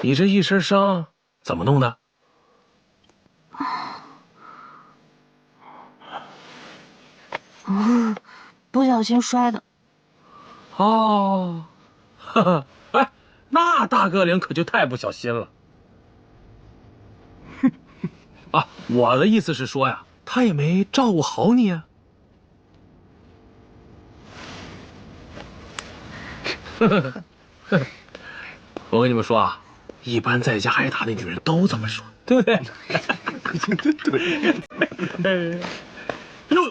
你这一身伤怎么弄的？不小心摔的。哦，呵呵，哎，那大哥领可就太不小心了。啊，我的意思是说呀，他也没照顾好你啊。我跟你们说啊，一般在家挨打的女人都这么说，对不对？对。哎呦，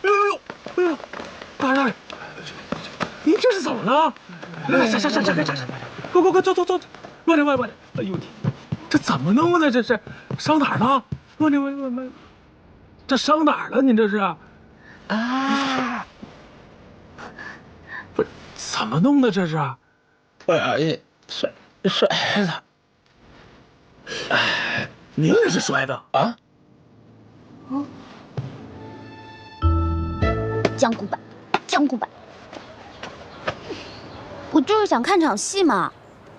哎呦，哎呦，大少爷，您这是怎么了？来，下，快，走，慢点。哎呦天，这怎么弄的？这是伤哪儿了？慢，这伤哪儿了？您这是？啊！不是怎么弄的？这是？不小心摔的。哎，您也是摔的啊？江古板，我就是想看场戏嘛。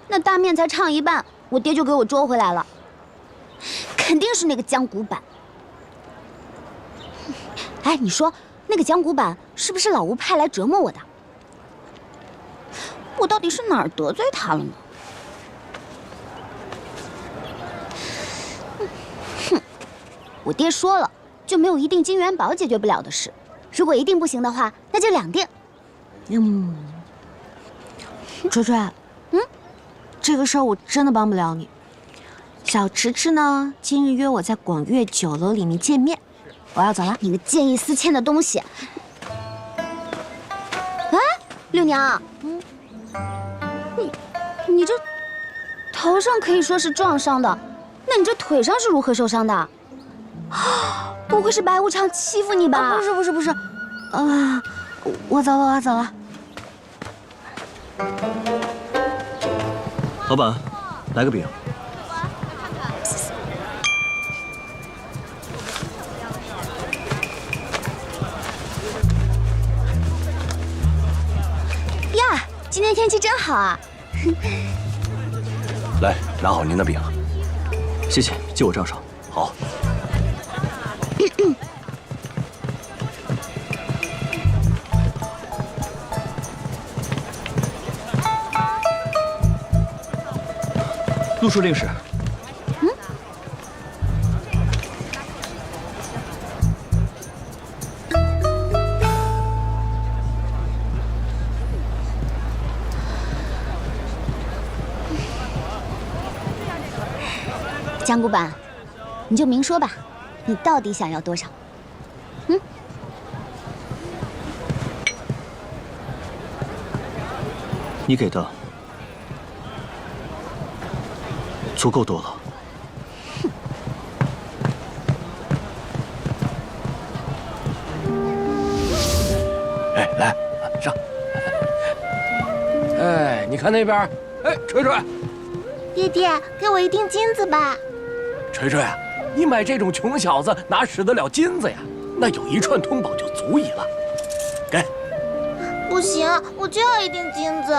那大面才唱一半，我爹就给我捉回来了，肯定是那个江古板。哎，你说那个江古板是不是老吴派来折磨我的？我到底是哪儿得罪他了呢？哼，我爹说了，就没有一定金元宝解决不了的事。如果一定不行的话，那就两定。锤锤，这个事儿我真的帮不了你。小迟迟呢，今日约我在广悦酒楼里面见面，我要走了。你个见异思迁的东西！哎，六娘，你这头上可以说是撞伤的，那你这腿上是如何受伤的？不会是白无常欺负你吧？不是，我走了。老板，来个饼。呀，今天天气真好啊！来，拿好您的饼。谢谢，记我账上。好。陆书令使。江古板，你就明说吧，你到底想要多少？你给的足够多了。哎，来上。哎，你看那边，哎，锤锤，爹爹，给我一锭金子吧。锤锤，你买这种穷小子哪使得了金子呀？那有一串通宝就足以了。给。不行，我就要一锭金子。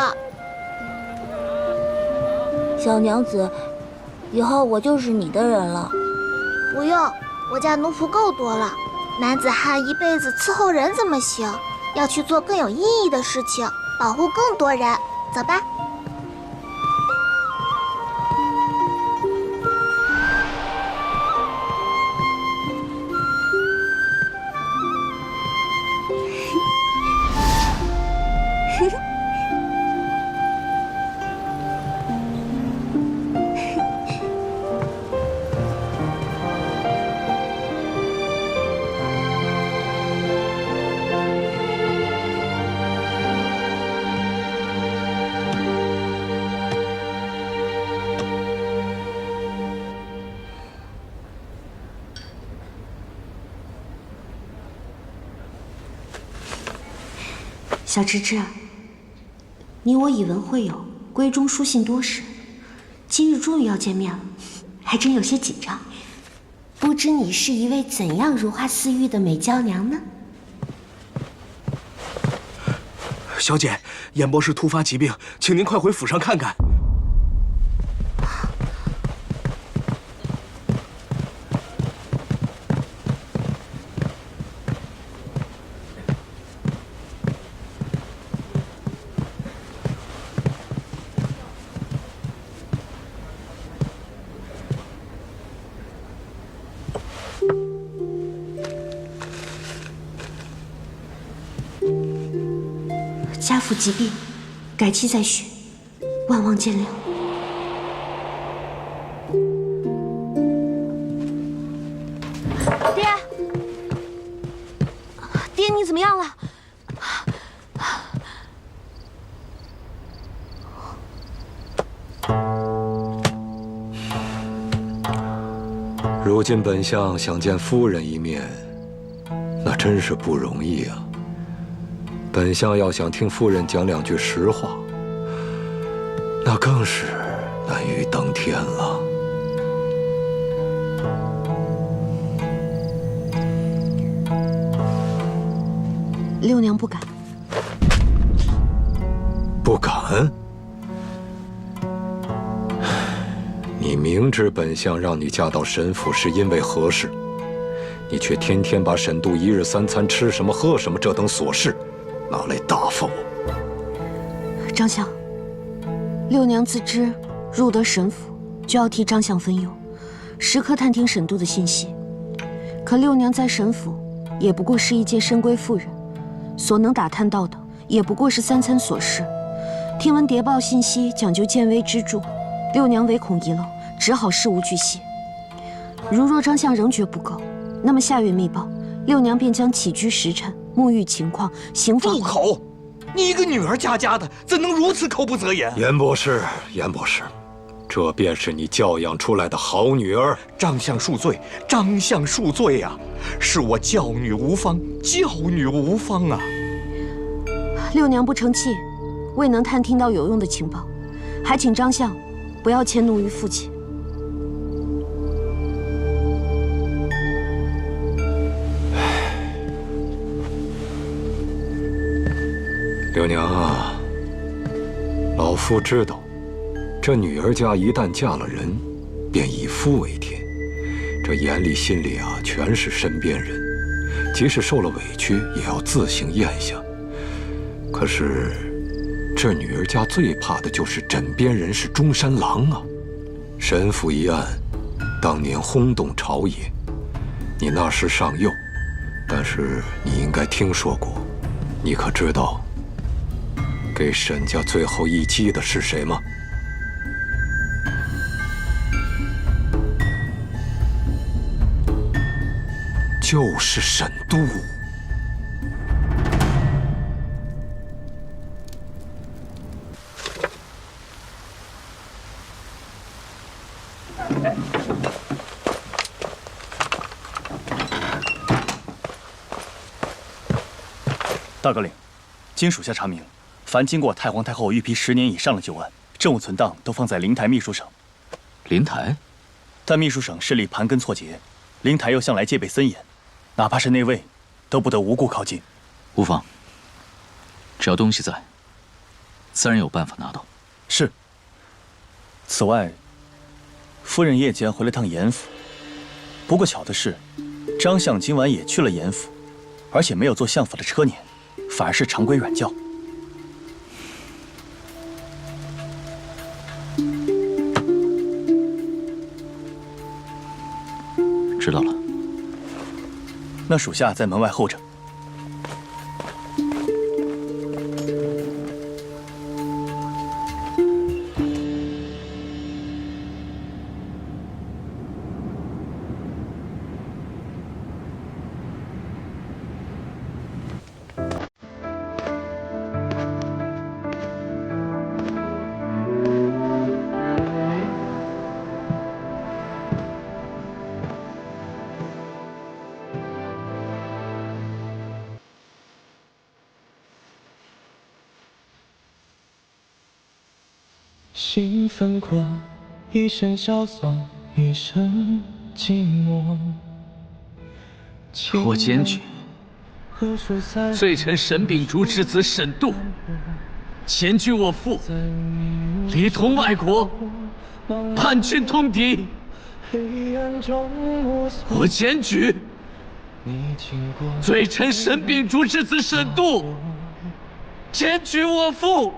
小娘子，以后我就是你的人了。不用，我家奴仆够多了。男子汉一辈子伺候人怎么行？要去做更有意义的事情，保护更多人。走吧。小迟迟，你我以文会友，闺中书信多时，今日终于要见面了，还真有些紧张。不知你是一位怎样如花似玉的美娇娘呢？小姐，严博士突发疾病，请您快回府上看看。家父疾病，改期再续，万望见谅。爹，你怎么样了？如今本相想见夫人一面，那真是不容易啊。本相要想听夫人讲两句实话，那更是难于登天了。六娘不敢。不敢？你明知本相让你嫁到沈府是因为何事，你却天天把沈度一日三餐吃什么喝什么这等琐事拿来打发我。张相，六娘自知入得沈府就要替张相分忧，时刻探听沈度的信息。可六娘在沈府也不过是一介深闺妇人，所能打探到的也不过是三餐琐事。听闻谍报信息讲究见微知著，六娘唯恐遗漏，只好事无巨细。如若张相仍觉不够，那么下月密报，六娘便将起居时辰、沐浴情况、刑房。住口！你一个女儿家的，怎能如此口不择言？严博士，严博士，这便是你教养出来的好女儿。张相恕罪，张相恕罪啊！是我教女无方，教女无方啊！六娘不成器，未能探听到有用的情报，还请张相不要迁怒于父亲。六娘啊，老夫知道，这女儿家一旦嫁了人，便以夫为天。这眼里心里啊，全是身边人，即使受了委屈，也要自行咽下。可是，这女儿家最怕的就是枕边人是中山狼啊！沈府一案，当年轰动朝野，你那时尚幼，但是你应该听说过。你可知道？给沈家最后一击的是谁吗？就是沈度。大哥领，经属下查明，凡经过太皇太后御批10年以上的旧案，政务存档都放在灵台秘书省。灵台？但秘书省势力盘根错节，灵台又向来戒备森严，哪怕是内卫，都不得无故靠近。无妨，只要东西在，自然有办法拿到。是。此外，夫人夜间回了趟严府，不过巧的是，张相今晚也去了严府，而且没有坐相府的车辇，反而是常规软轿。知道了。那属下在门外候着。心疯狂，一身萧爽，一身寂寞。我检举罪臣沈秉烛之子沈度，前居我父，离通外国，叛军通敌。我检举罪臣沈秉烛之子沈度，检举我父。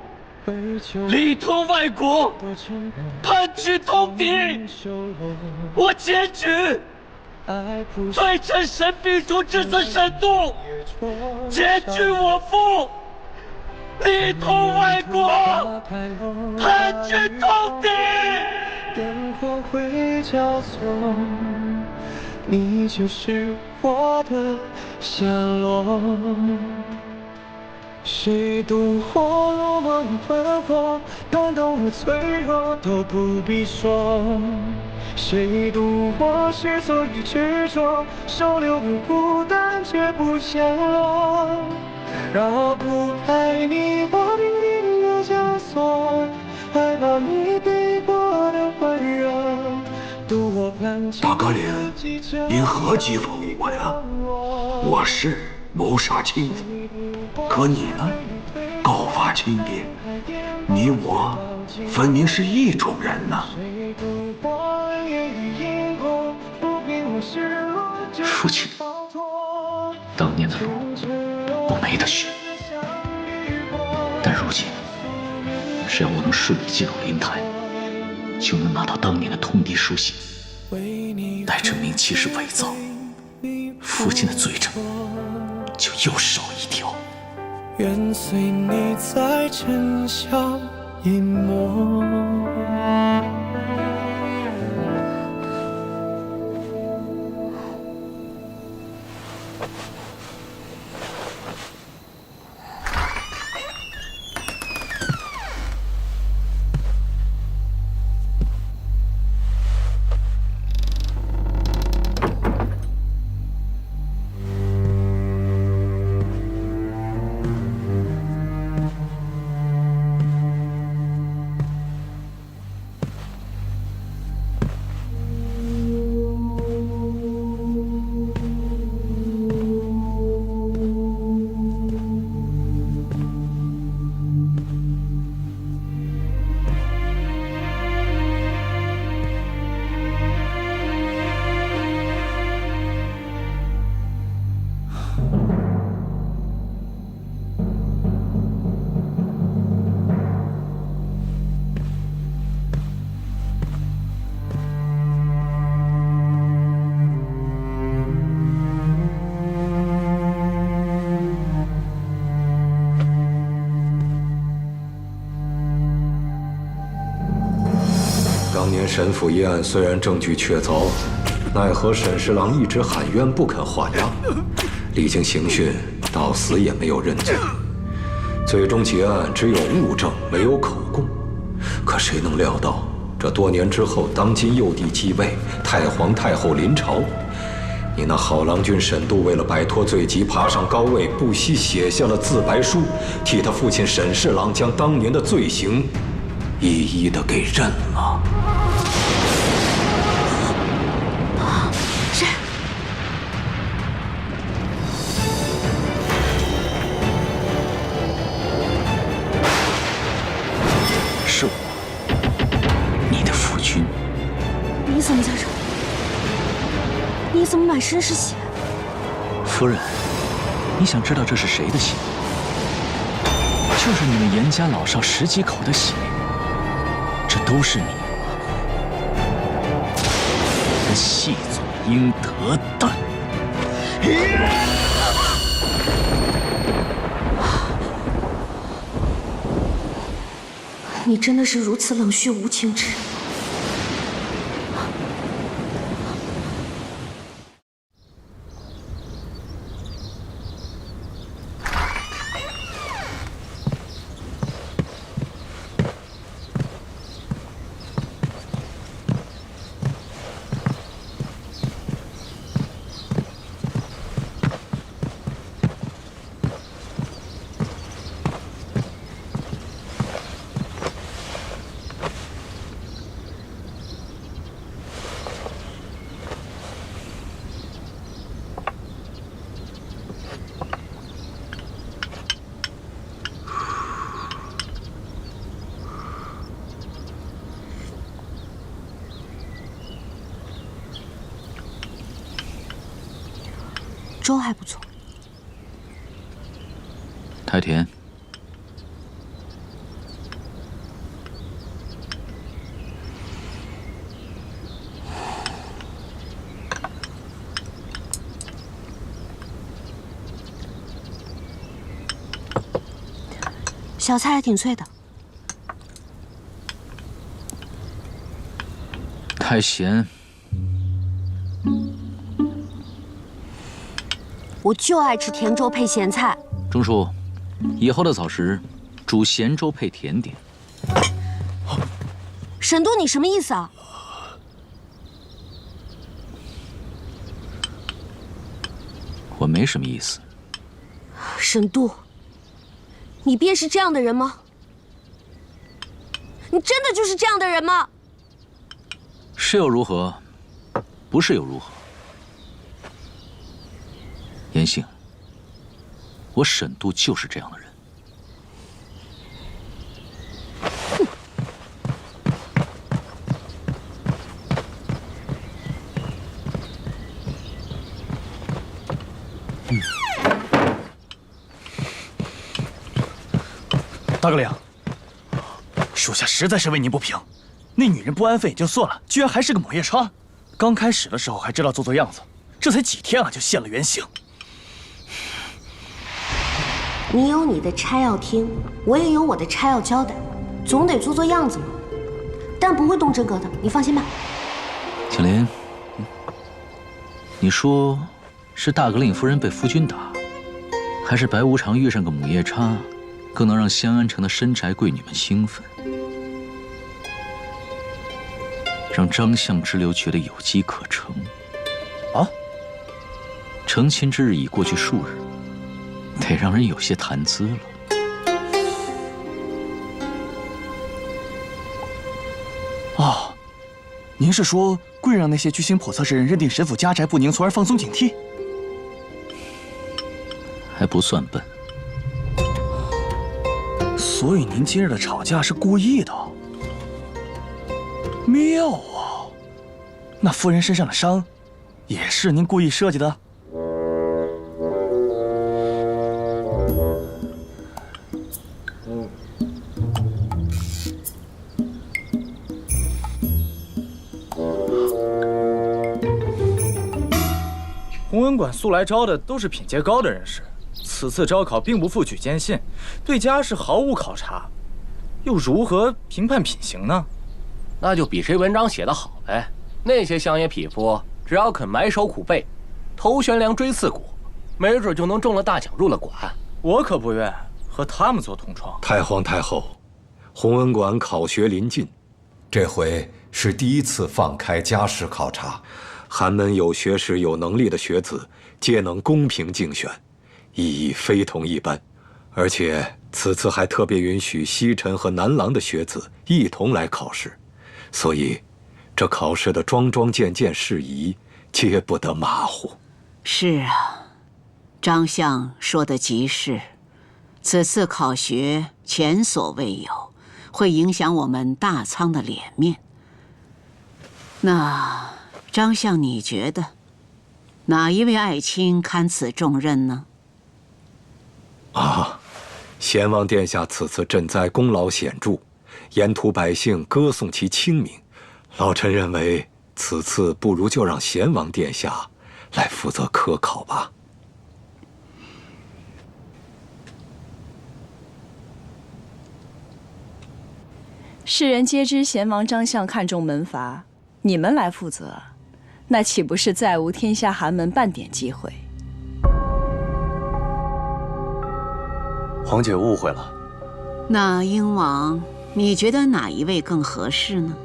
离通外国，叛军通敌。我检举罪臣沈秉烛之子沈度，检举我父力统外国，叛军通敌。灯火会交错，你就是我的下落。谁妒火如梦魂魄，感动了脆弱都不必说。谁妒我之所以执着，收留无辜但绝不降落。让我不爱你，我拼命的枷锁，害怕你对我的温热。大哥领，您何其讽我呀！我是谋杀亲夫，可你呢，告发亲爹，你我分明是一种人呐。父亲，当年的路我没得选，但如今只要我能顺利进入灵台，就能拿到当年的通敌书信，待证明其是伪造，父亲的罪证就又少一条。愿随你在尘嚣淹没。当年沈府一案虽然证据确凿，奈何沈侍郎一直喊冤不肯还押，历经刑讯，到死也没有认罪。最终结案只有物证，没有口供。可谁能料到，这多年之后，当今幼帝继位，太皇太后临朝，你那好郎君沈度为了摆脱罪疾，爬上高位，不惜写下了自白书，替他父亲沈侍郎将当年的罪行一一的给认了。是我，你的夫君。你怎么在这？你怎么满身是血？夫人，你想知道这是谁的血？就是你们严家老少10几口的血，这都是你的细作应得的。你真的是如此冷血无情之人。粥还不错。太甜。小菜还挺脆的。太咸。我就爱吃甜粥配咸菜。钟叔，以后的早食，煮咸粥配甜点。沈度，你什么意思啊？我没什么意思。沈度，你便是这样的人吗？你真的就是这样的人吗？是又如何？不是又如何？严杏，我沈度就是这样的人。大哥领，属下实在是为您不平。那女人不安分也就算了，居然还是个抹夜叉。刚开始的时候还知道做样子，这才几天啊就现了原形。你有你的差要听，我也有我的差要交代，总得做样子嘛。但不会动真格的，你放心吧。青莲，你说是大格令夫人被夫君打，还是白无常遇上个母夜叉，更能让香安城的深宅贵女们兴奋，让张相之流觉得有机可乘？啊？成亲之日已过去数日，得让人有些谈资了。哦，您是说贵让那些居心叵测之人认定神府家宅不宁，从而放松警惕？还不算笨。所以您今日的吵架是故意的？妙啊！那夫人身上的伤，也是您故意设计的？弘文馆素来招的都是品阶高的人士，此次招考并不负举荐信，对家世毫无考察，又如何评判品行呢？那就比谁文章写得好呗。那些乡野匹夫，只要肯埋首苦背，头悬梁锥刺股，没准就能中了大奖入了馆。我可不愿和他们做同窗。太皇太后，弘文馆考学临近，这回是第一次放开家世考察。寒门有学识、有能力的学子，皆能公平竞选，意义非同一般。而且此次还特别允许西辰和南廊的学子一同来考试，所以这考试的桩桩件件事宜，皆不得马虎。是啊，张相说的极是，此次考学前所未有，会影响我们大仓的脸面。那张相，你觉得哪一位爱卿堪此重任呢？啊，贤王殿下此次赈灾功劳显著，沿途百姓歌颂其清明。老臣认为，此次不如就让贤王殿下来负责科考吧。世人皆知贤王张相看重门阀，你们来负责，那岂不是再无天下寒门半点机会？皇姐误会了。那英王，你觉得哪一位更合适呢？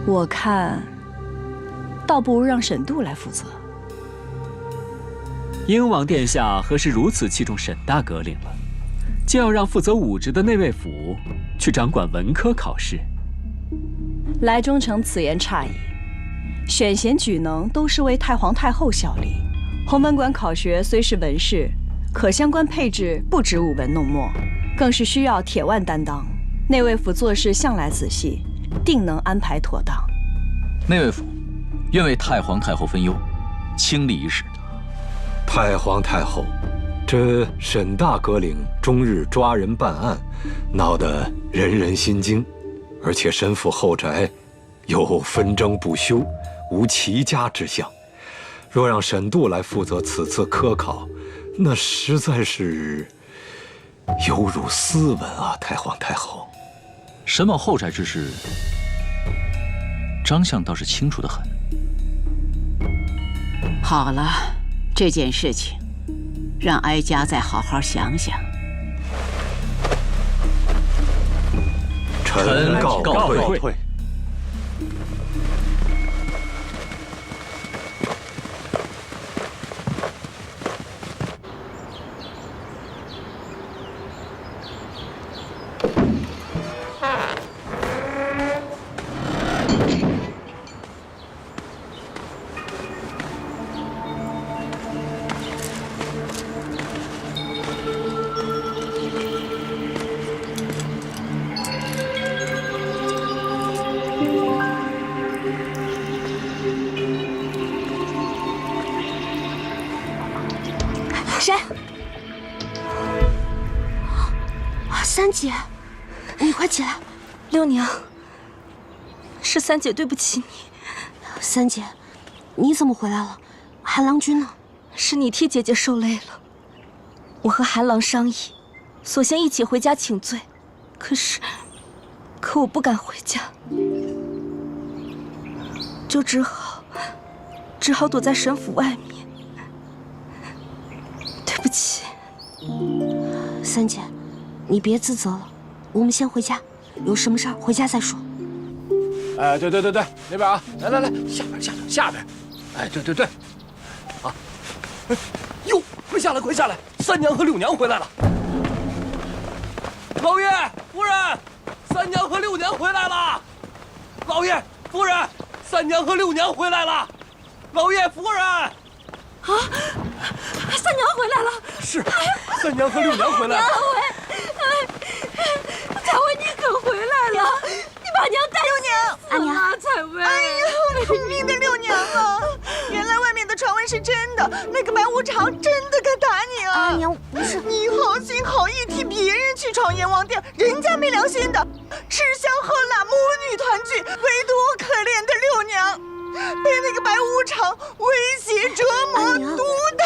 我看，倒不如让沈度来负责。英王殿下何时如此器重沈大阁领了，竟要让负责武职的内卫府去掌管文科考试？来中丞此言差矣，选贤举能都是为太皇太后效力。弘文馆考学虽是文事，可相关配置不止舞文弄墨，更是需要铁腕担当。内卫府做事向来仔细，定能安排妥当。内卫府愿为太皇太后分忧，倾力一试。太皇太后，这沈大阁领终日抓人办案，闹得人人心惊，而且神府后宅又纷争不休，无齐家之象。若让沈度来负责此次科考，那实在是有辱斯文啊，太皇太后。沈某后宅之事，张相倒是清楚得很。好了，这件事情让哀家再好好想想。臣告退。谁？三姐，你快起来！六娘，是三姐对不起你。三姐，你怎么回来了？韩郎君呢？是你替姐姐受累了。我和韩郎商议，索性一起回家请罪。可我不敢回家，就只好躲在沈府外面。对不起，三姐，你别自责了，我们先回家，有什么事儿回家再说。哎，对，那边啊，来，下边，哎，对，啊，哟，快下来，三娘和六娘回来了。老爷夫人，三娘和六娘回来了。老爷夫人，三娘和六娘回来了。老爷夫人。啊！三娘回来了！是，三娘和六娘回来了。彩薇，你可回来了！你把娘带六娘，啊，彩薇！哎呦，苦命的六娘啊！原来外面的传闻是真的，那个白无常真的敢打你啊！阿娘不是，你好心好意替别人去闯阎王殿，人家没良心的，吃香喝辣，母女团聚，唯独我可怜的六娘。被那个白无常威胁、折磨、毒打。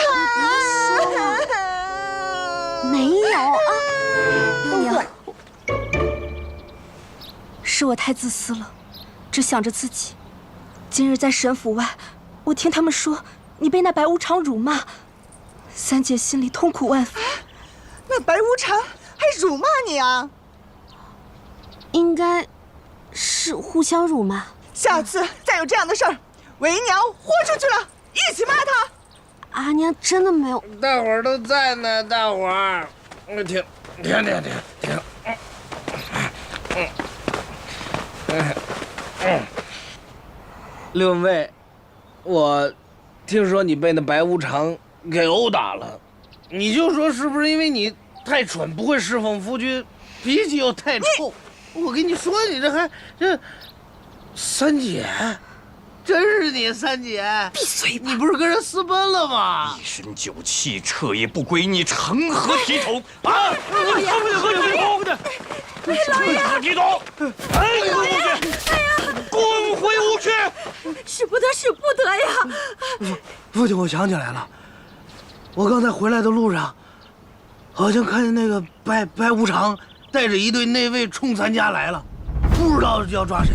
没有啊，六娘，是我太自私了，只想着自己。今日在沈府外，我听他们说你被那白无常辱骂，三姐心里痛苦万分。那白无常还辱骂你啊？应该是互相辱骂。下次再有这样的事儿，为娘豁出去了，一起骂他。阿娘真的没有，大伙儿都在呢，大伙儿，停，六妹，我听说你被那白无常给殴打了，你就说是不是因为你太蠢，不会侍奉夫君，脾气又太臭？我跟你说，你这三姐，真是你三姐！闭嘴吧！你不是跟人私奔了吗？一身酒气，彻夜不归，你成何体统啊！老爷，成何体统？哎，滚回去！滚回屋去！使不得呀！父亲，我想起来了，我刚才回来的路上，好像看见那个白无常带着一队内卫冲咱家来了，不知道要抓谁。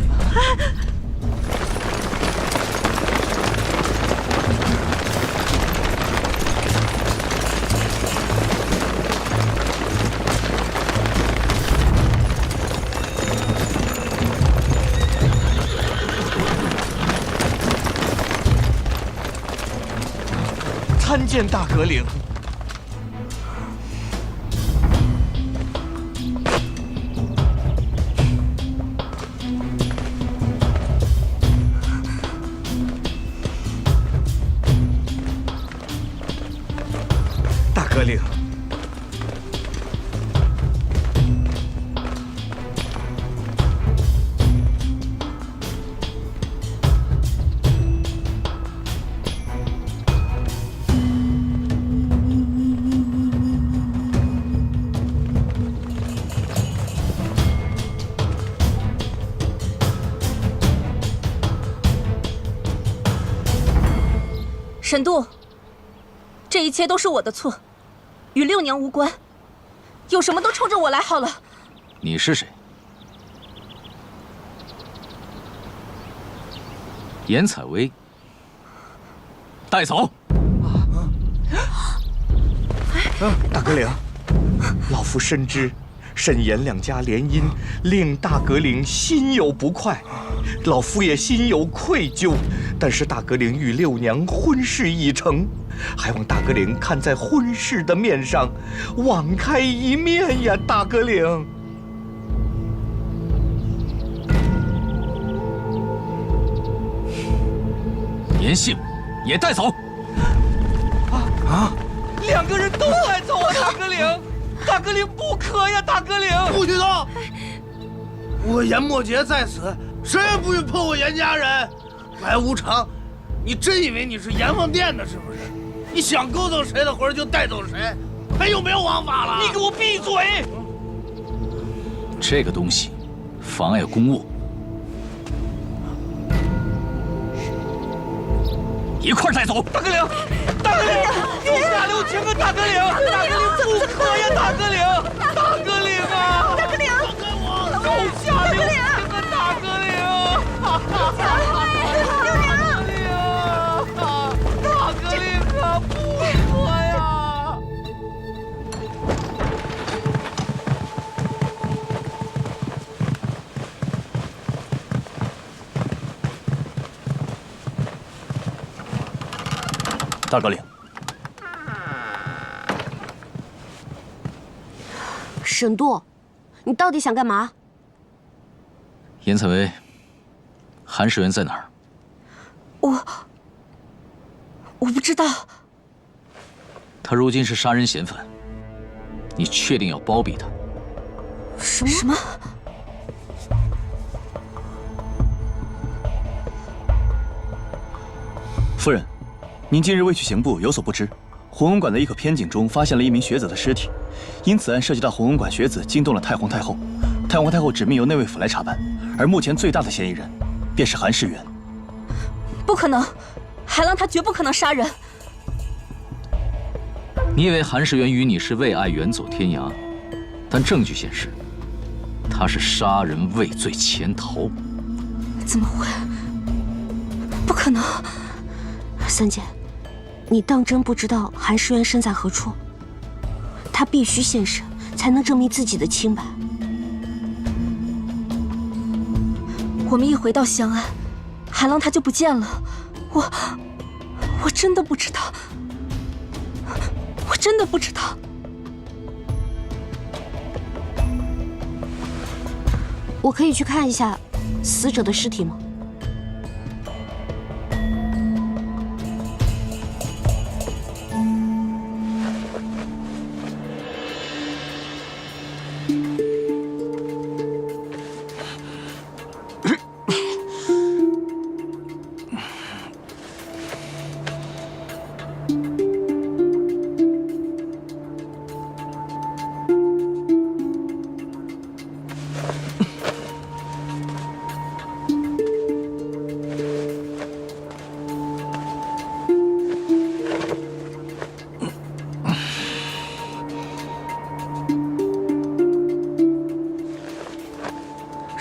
参见大阁领。大阁领。沈度，这一切都是我的错，与六娘无关。有什么都冲着我来好了。你是谁？严采薇，带走。大格岭，老夫深知沈严两家联姻令大格岭心有不快，老夫也心有愧疚。但是大格岭与六娘婚事已成，还望大格岭看在婚事的面上，网开一面呀！大格岭，严杏也带走。两个人都带走啊！大格岭，大格岭不可呀！大格岭，不许动！我严墨杰在此，谁也不许碰我严家人。白无常，你真以为你是阎王殿的，是不是？你想勾走谁的魂就带走谁，还有没有王法了？你给我闭嘴！这个东西妨碍公务，一块带走。大格岭，大格岭，手下留情啊！大格岭，大格岭不可呀！大格岭，大格岭啊！大格岭，放开我！手下留情啊！大格岭，六娘，大格岭啊，不可呀！大格岭，沈度，你到底想干嘛？严采薇，韩世元在哪儿？我不知道。他如今是杀人嫌犯，你确定要包庇他？什么？夫人，您近日未去刑部，有所不知，弘文馆的一口偏井中发现了一名学子的尸体，因此案涉及到弘文馆学子惊动了太皇太后，太皇太后指命由内卫府来查办，而目前最大的嫌疑人便是韩世元。不可能，海浪他绝不可能杀人。你以为韩世元与你是为爱远走天涯，但证据显示，他是杀人畏罪潜逃。怎么会？不可能！三姐，你当真不知道韩世元身在何处？他必须现身，才能证明自己的清白。我们一回到香安，海浪他就不见了。我真的不知道，我真的不知道。我可以去看一下死者的尸体吗？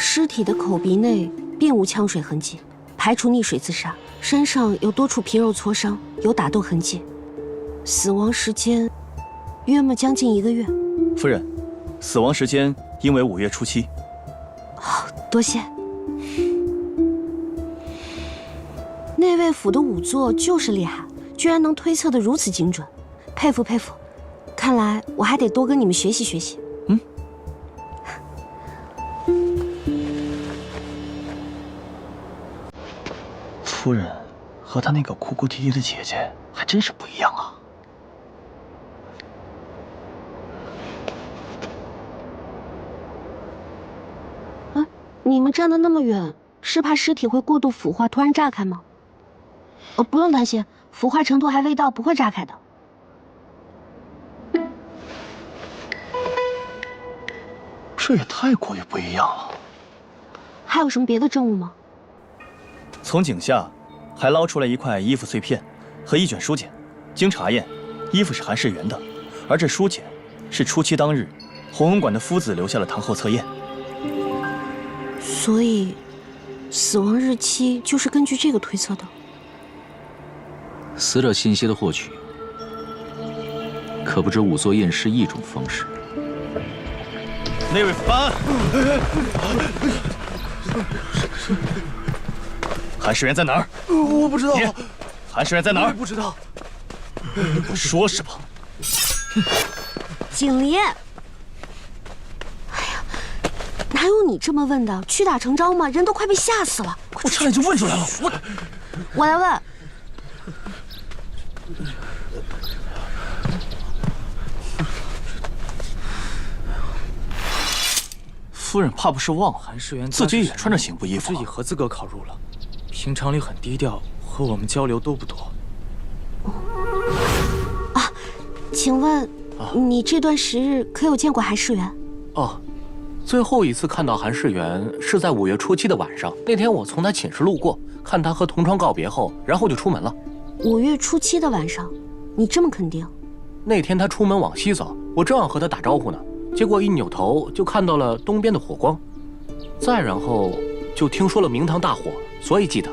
尸体的口鼻内并无呛水痕迹，排除溺水自杀。身上有多处皮肉挫伤，有打斗痕迹。死亡时间约莫将近1个月。夫人，死亡时间应为5月初7。多谢。内卫府的仵作就是厉害，居然能推测得如此精准，佩服佩服。看来我还得多跟你们学习学习。夫人和她那个哭哭啼啼的姐姐还真是不一样啊。你们站得那么远，是怕尸体会过度腐化，突然炸开吗？不用担心，腐化程度还未到，不会炸开的。这也太过于不一样了。还有什么别的证物吗？从井下还捞出来一块衣服碎片和一卷书简，经查验，衣服是韩世元的，而这书简是初7当日弘文馆的夫子留下了堂后测验，所以死亡日期就是根据这个推测的。死者信息的获取，可不止仵作验尸一种方式。那位办案，韩世元在哪儿？我不知道。韩世元在哪儿？不知道。你不说是吧？景离，哎呀，哪有你这么问的？屈打成招吗？人都快被吓死了。我差点就问出来了。我来问。夫人怕不是忘了，韩世元自己也穿着刑部衣服，以何资格考入了？平常里很低调，和我们交流都不多。啊，请问你这段时日可有见过韩世元？哦，最后一次看到韩世元是在5月初7的晚上。那天我从他寝室路过，看他和同窗告别后，然后就出门了。5月初7的晚上，你这么肯定？那天他出门往西走，我正要和他打招呼呢。结果一扭头就看到了东边的火光，再然后就听说了明堂大火，所以记得。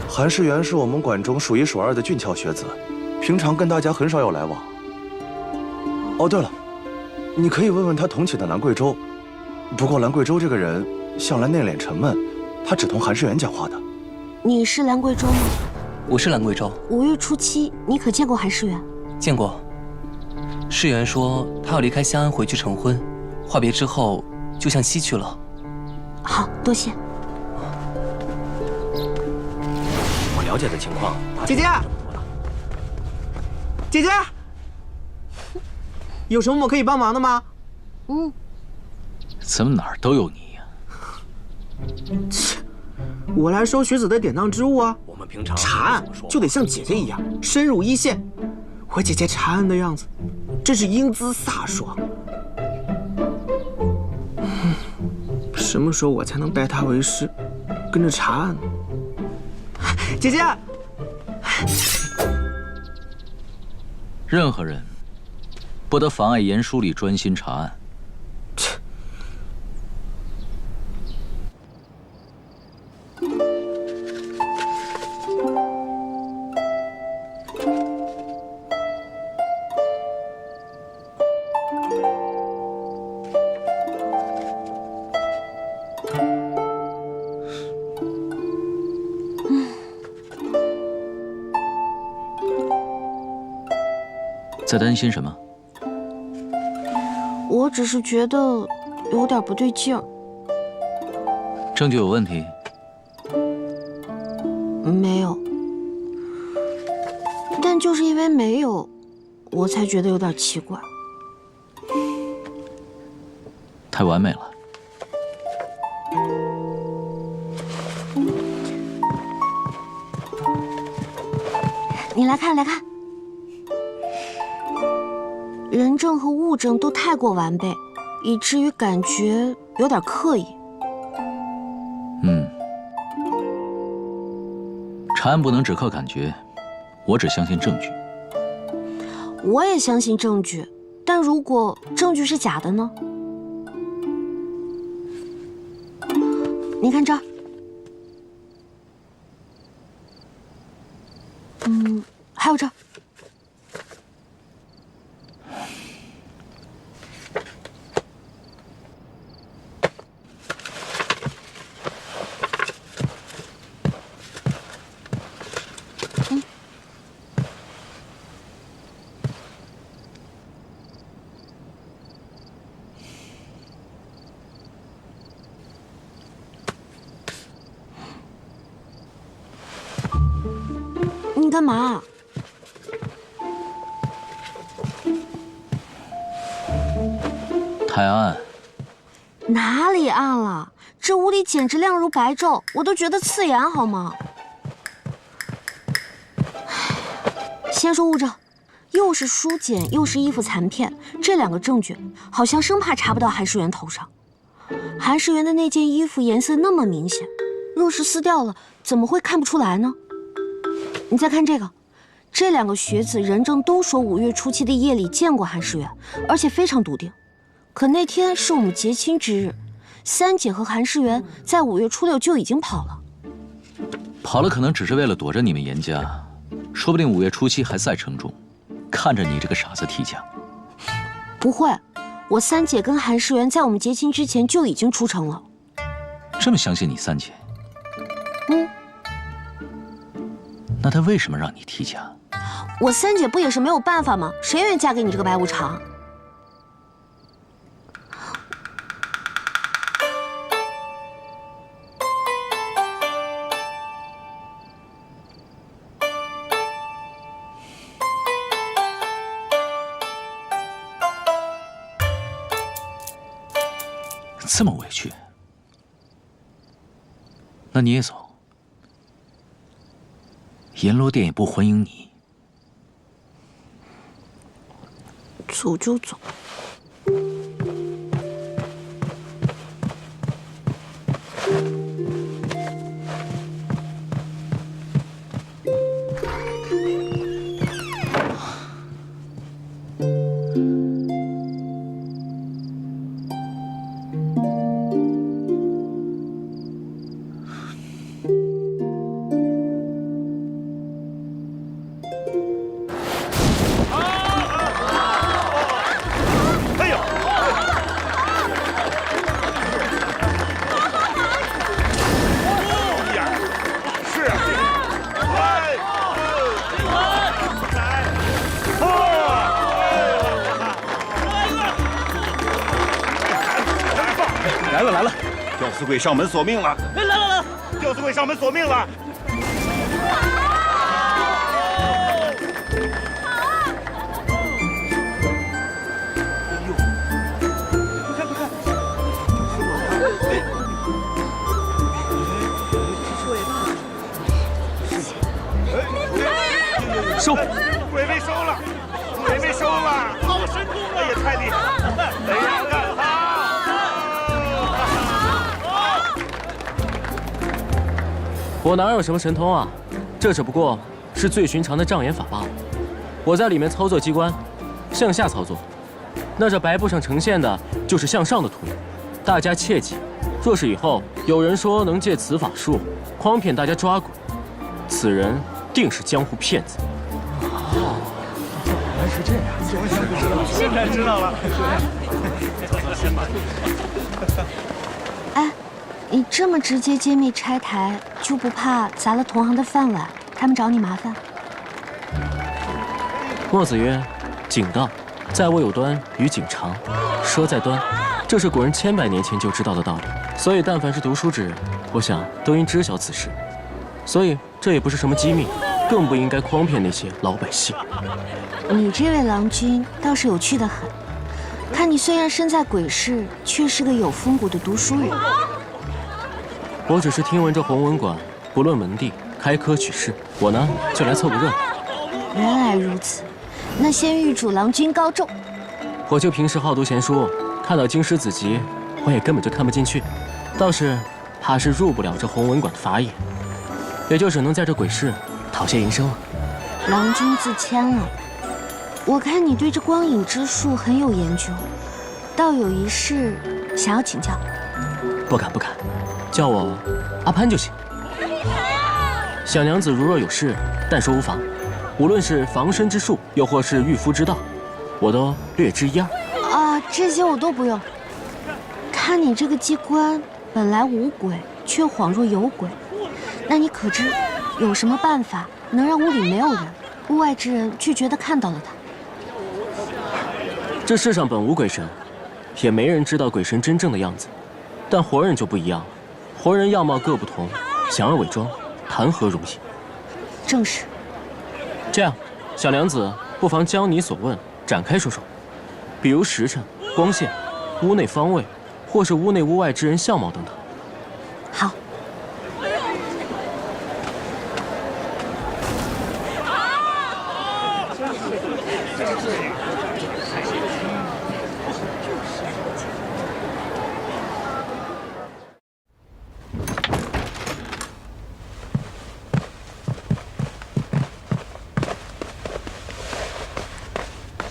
韩世元是我们馆中数1数2的俊俏学子，平常跟大家很少有来往。哦，对了，你可以问问他同寝的蓝桂洲。不过蓝桂洲这个人向来内敛沉闷，他只同韩世元讲话的。你是蓝桂洲吗？我是蓝桂洲。 5月初7，你可见过韩世元？见过。世元说他要离开香安回去成婚，话别之后就向西去了。好，多谢。我了解的情况，姐姐，姐姐，有什么我可以帮忙的吗？怎么哪儿都有你呀？切，我来收学子的典当之物啊。我们平常查案就得像姐姐一样深入一线。我姐姐查案的样子，真是英姿飒爽。什么时候我才能拜她为师，跟着查案呢？姐姐，任何人不得妨碍严书理专心查案。在担心什么？我只是觉得有点不对劲儿。证据有问题？没有，但就是因为没有，我才觉得有点奇怪。太完美了。你来看，来看。人证和物证都太过完备，以至于感觉有点刻意。查案不能只靠感觉，我只相信证据。我也相信证据，但如果证据是假的呢？你看这儿，还有这儿。你干嘛？太暗。哪里暗了？这屋里简直亮如白昼，我都觉得刺眼，好吗？先说物证，又是书简，又是衣服残片，这两个证据好像生怕查不到韩世元头上。韩世元的那件衣服颜色那么明显，若是撕掉了，怎么会看不出来呢？你再看这个，这2个学子人证都说5月初7的夜里见过韩世元，而且非常笃定。可那天是我们结亲之日，三姐和韩世元在5月初6就已经跑了。跑了可能只是为了躲着你们严家，说不定5月初7还在城中，看着你这个傻子替嫁。不会，我三姐跟韩世元在我们结亲之前就已经出城了。这么相信你三姐？嗯。那她为什么让你替嫁？我三姐不也是没有办法吗？谁愿意嫁给你这个白无常？这么委屈，那你也走。阎罗殿也不欢迎你。走就走。来了！吊死鬼上门索命了！来！吊死鬼上门索命了！收！鬼被收了！鬼被收了！好神通啊！哎呀，太厉害了！哎呀，干他！我哪有什么神通啊？这只不过是最寻常的障眼法罢了。我在里面操作机关，向下操作。那这白布上呈现的就是向上的图样。大家切记，若是以后有人说能借此法术诓骗大家抓鬼，此人定是江湖骗子。哦，原来是这样，现在知道了。先把。哎，你这么直接揭秘拆台，就不怕砸了同行的饭碗，他们找你麻烦？墨子曰：“井道，在我有端，于井长。说在端，这是古人千百年前就知道的道理。所以，但凡是读书之人，我想都应知晓此事。所以，这也不是什么机密，更不应该诓骗那些老百姓。你这位郎君倒是有趣的很。看你虽然身在鬼市，却是个有风骨的读书人。我只是听闻这弘文馆不论门第，开科取士，我呢就来凑个热闹。原来如此，那先预祝郎君高中。我就平时好读闲书，看到经师子集，我也根本就看不进去，倒是怕是入不了这弘文馆的法眼，也就只能在这鬼市讨些营生了。郎君自谦了。我看你对这光影之术很有研究，倒有一事想要请教。不敢，叫我阿潘就行。小娘子如若有事，但说无妨。无论是防身之术，又或是御夫之道，我都略知一二。啊，这些我都不用。看你这个机关本来无鬼，却恍若有鬼，那你可知有什么办法能让屋里没有人，屋外之人却觉得看到了他？这世上本无鬼神，也没人知道鬼神真正的样子。但活人就不一样了，活人样貌各不同，想要伪装，谈何容易？正是。这样，小娘子不妨将你所问展开说说，比如时辰、光线、屋内方位，或是屋内屋外之人相貌等等。好。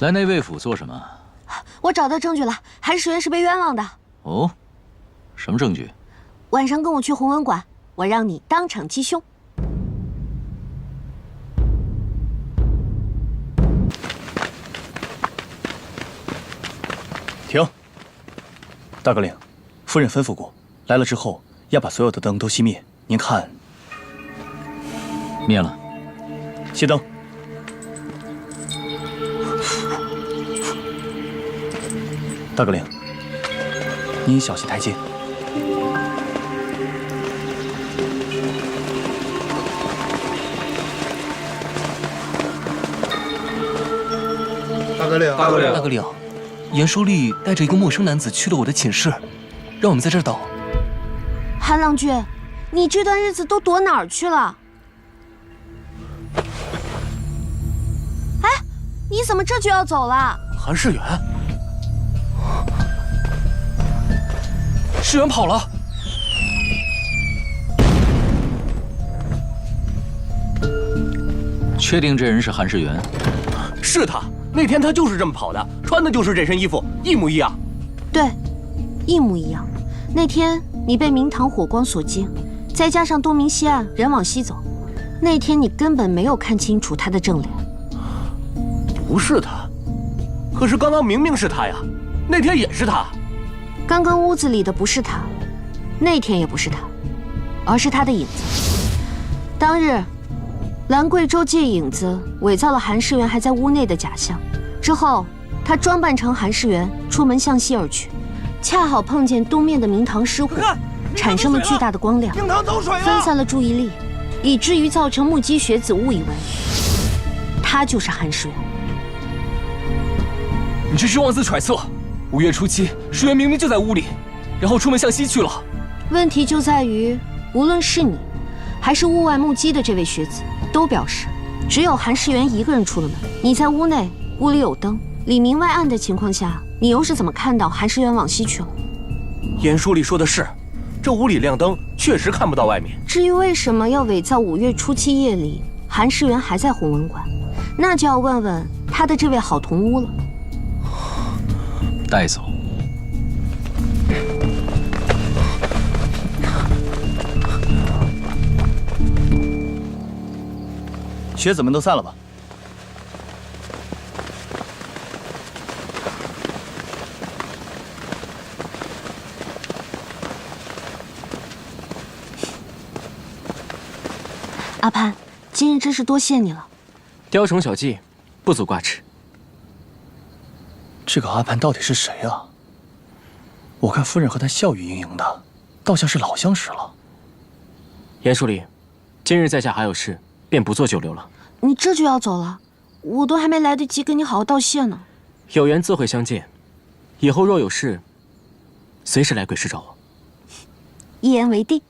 来内卫府做什么？我找到证据了，韩世元是被冤枉的。哦，什么证据？晚上跟我去弘文馆，我让你当场击凶。停！大哥领，夫人吩咐过，来了之后要把所有的灯都熄灭。您看，灭了。熄灯。大哥领，您小心台阶。大哥领，严书立带着一个陌生男子去了我的寝室，让我们在这儿等。韩郎君，你这段日子都躲哪儿去了？哎，你怎么这就要走了？韩世元，世元跑了。确定这人是韩世元？是他。那天他就是这么跑的，穿的就是这身衣服，一模一样。对，一模一样。那天你被明堂火光所惊，再加上东明西暗，人往西走，那天你根本没有看清楚他的正脸。不是他，可是刚刚明明是他呀，那天也是他。刚刚屋子里的不是他，那天也不是他，而是他的影子。当日兰贵州借影子伪造了韩世元还在屋内的假象，之后他装扮成韩世元出门向西而去，恰好碰见东面的明堂失火，产生了巨大的光亮，分散了注意力，以至于造成目击学子误以为他就是韩世元。你这是妄自揣测。5月初7，世元明明就在屋里，然后出门向西去了。问题就在于，无论是你还是屋外目击的这位学子，都表示只有韩世元一个人出了门。你在屋内，屋里有灯，里明外暗的情况下，你又是怎么看到韩世元往西去了？严书立说的是，这屋里亮灯，确实看不到外面。至于为什么要伪造5月初7夜里韩世元还在弘文馆，那就要问问他的这位好同屋了。带走。学子们都散了吧。阿潘，今日真是多谢你了。雕虫小技，不足挂齿。这个阿潘到底是谁啊？我看夫人和他笑语盈盈的，倒像是老相识了。严书立，今日在下还有事，便不做久留了。你这就要走了？我都还没来得及跟你好好道谢呢。有缘自会相见，以后若有事，随时来贵市找我。一言为定。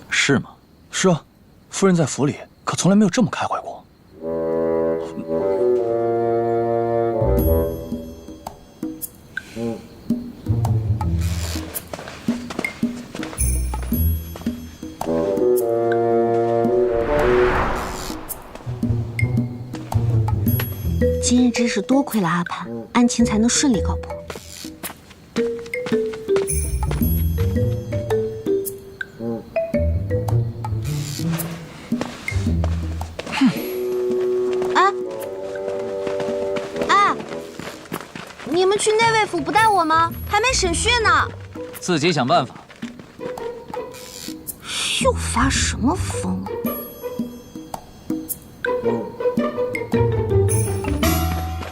是吗？是啊，夫人在府里可从来没有这么开怀过。今日真是多亏了阿潘，案情才能顺利告破。哎，你们去内卫府不带我吗？还没审讯呢。自己想办法。又发什么疯？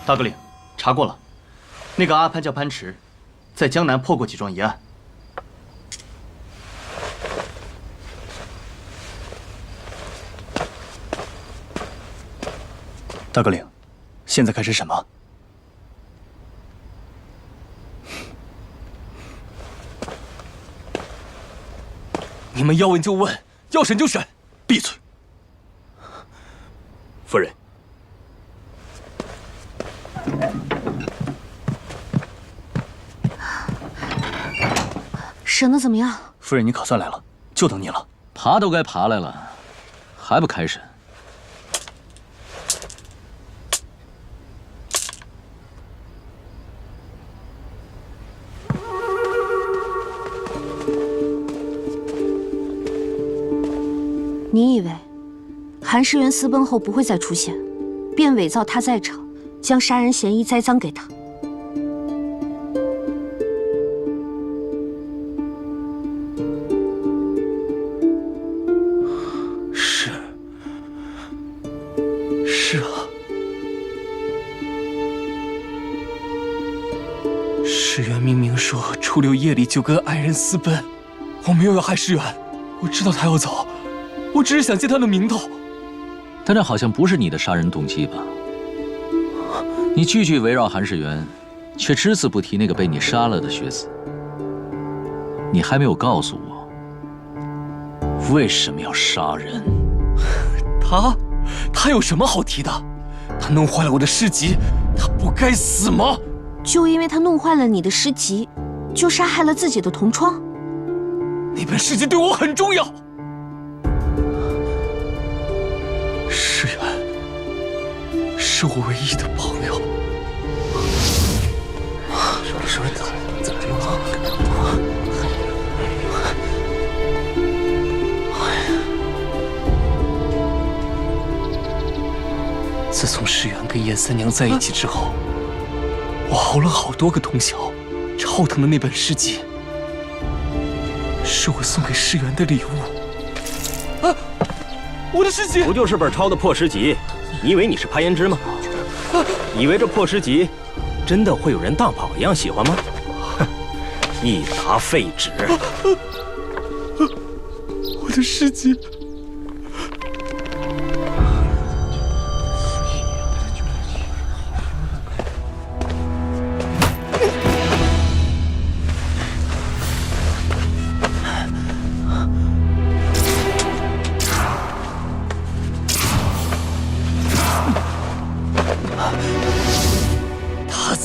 大哥领，查过了，那个阿潘叫潘驰，在江南破过几桩疑案。大哥领，现在开始审吗？你们要问就问，要审就审，闭嘴！夫人。审得怎么样？夫人，你可算来了，就等你了。爬都该爬来了，还不开审？你以为韩世元私奔后不会再出现，便伪造他在场，将杀人嫌疑栽赃给他。是啊，世元明明说初六夜里就跟爱人私奔，我没有要害世元，我知道他要走，我只是想见他的名头。但这好像不是你的杀人动机吧？你句句围绕韩世元，却只字不提那个被你杀了的学子。你还没有告诉我，为什么要杀人？他有什么好提的？他弄坏了我的诗集，他不该死吗？就因为他弄坏了你的诗集，就杀害了自己的同窗？那本诗集对我很重要。世元是我唯一的朋友。说怎么自从世元跟叶三娘在一起之后，我熬了好多个通宵，超疼的那本诗集，是我送给世元的礼物。啊，我的诗集不就是本抄的破诗集？你以为你是潘延之吗？以为这破诗集真的会有人当宝一样喜欢吗？哼，一沓废纸。我的诗集。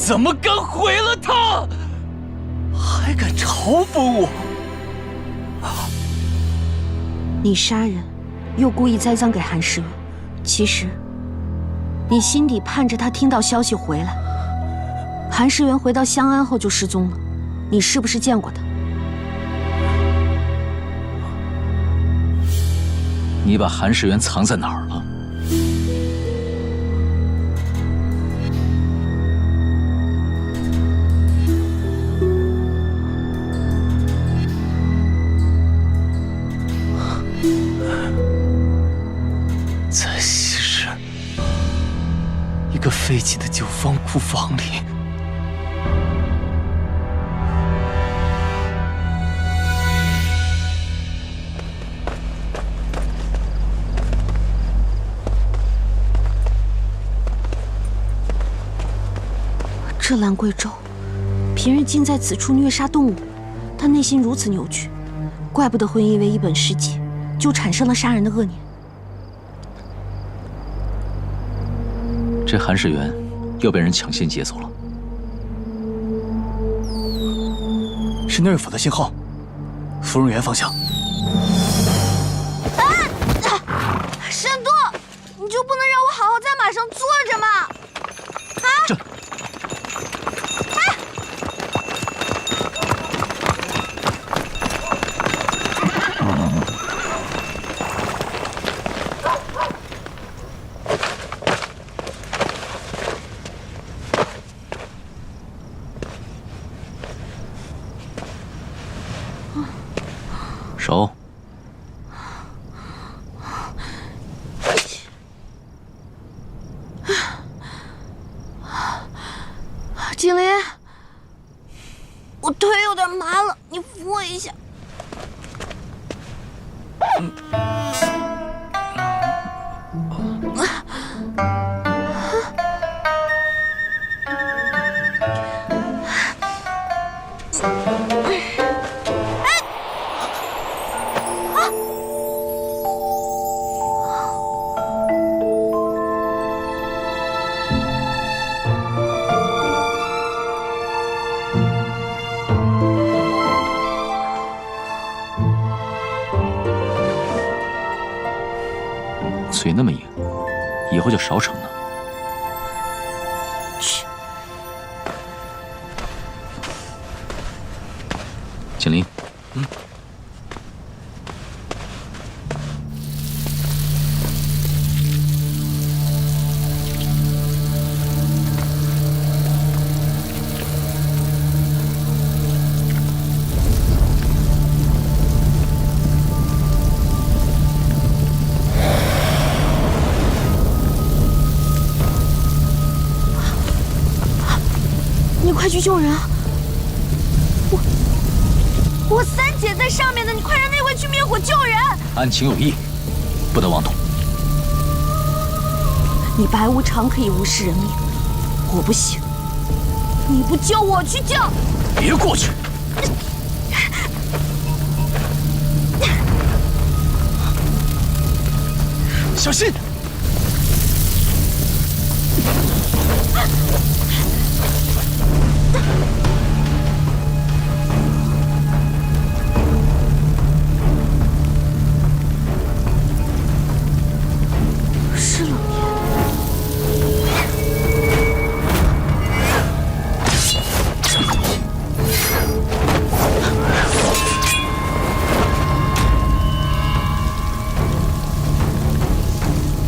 怎么敢毁了他？还敢嘲讽我？你杀人，又故意栽赃给韩世元，其实你心底盼着他听到消息回来。韩世元回到湘安后就失踪了，你是不是见过他？你把韩世元藏在哪儿了？在昔日一个废弃的九方库房里。这兰桂州，平日竟在此处虐杀动物，他内心如此扭曲，怪不得会因为一本诗集就产生了杀人的恶念。这韩世元又被人抢先劫走了，是内卫府的信号，芙蓉园方向。沈渡，你就不能让我好好在马上坐着吗？啊！这。手。景林，我腿有点麻了，你扶我一下。嘴那么硬，以后就少逞了。去，景林，快去救人啊！我三姐在上面呢，你快让那位去灭火救人。案情有异，不得妄动。你白无常可以无视人命，我不行。你不救我去救。别过去！小心！是冷言。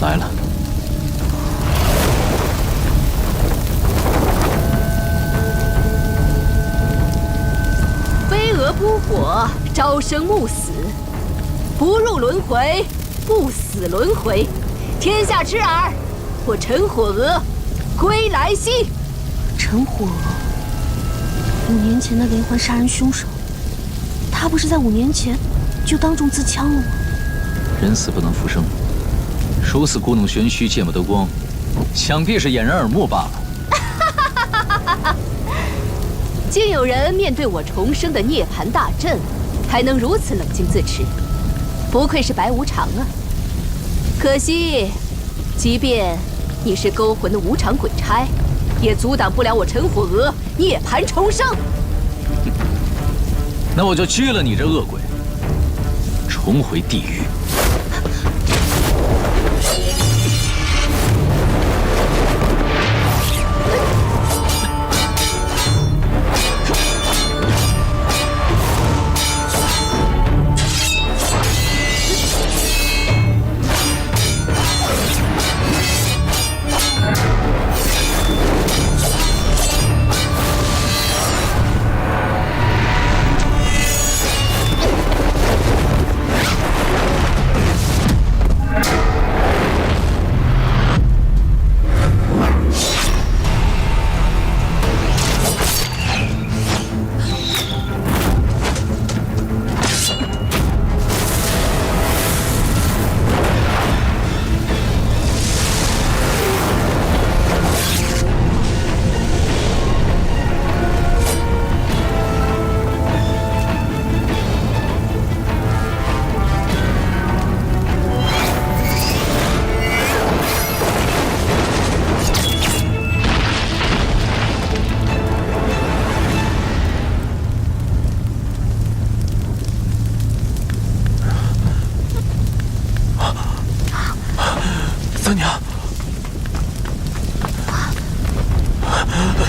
来了。飞蛾扑火，朝生暮死，不入轮回，不死轮回。天下之耳，我陈火娥归来兮。陈火娥，5年前的连环杀人凶手，他不是在5年前就当众自枪了吗？人死不能复生，如此故弄玄虚、见不得光，想必是掩人耳目罢了。竟有人面对我重生的涅槃大阵，还能如此冷静自持，不愧是白无常啊！可惜，即便你是勾魂的无常鬼差，也阻挡不了我陈火娥涅槃重生。那我就拘了你这恶鬼，重回地狱。三娘，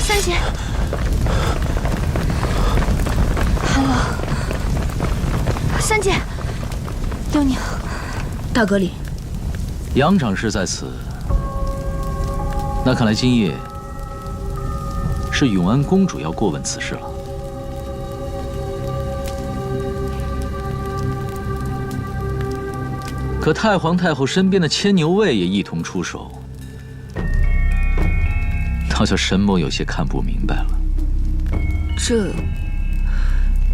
三姐，还有三姐，六娘，大阁里，杨长侍在此，那看来今夜是永安公主要过问此事了。可太皇太后身边的牵牛卫也一同出手，倒叫沈某有些看不明白了。这，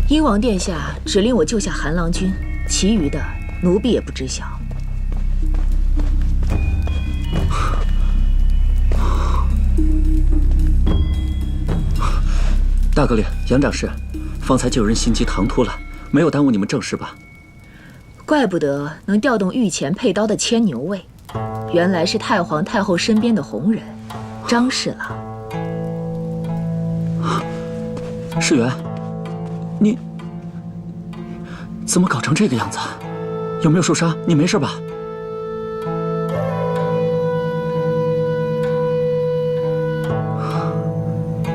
英王殿下只令我救下韩郎君，其余的奴婢也不知晓。大阁令，杨长侍，方才就有人心急唐突了，没有耽误你们正事吧？怪不得能调动御前佩刀的牵牛卫，原来是太皇太后身边的红人，张侍郎。世元，你怎么搞成这个样子？有没有受伤？你没事吧？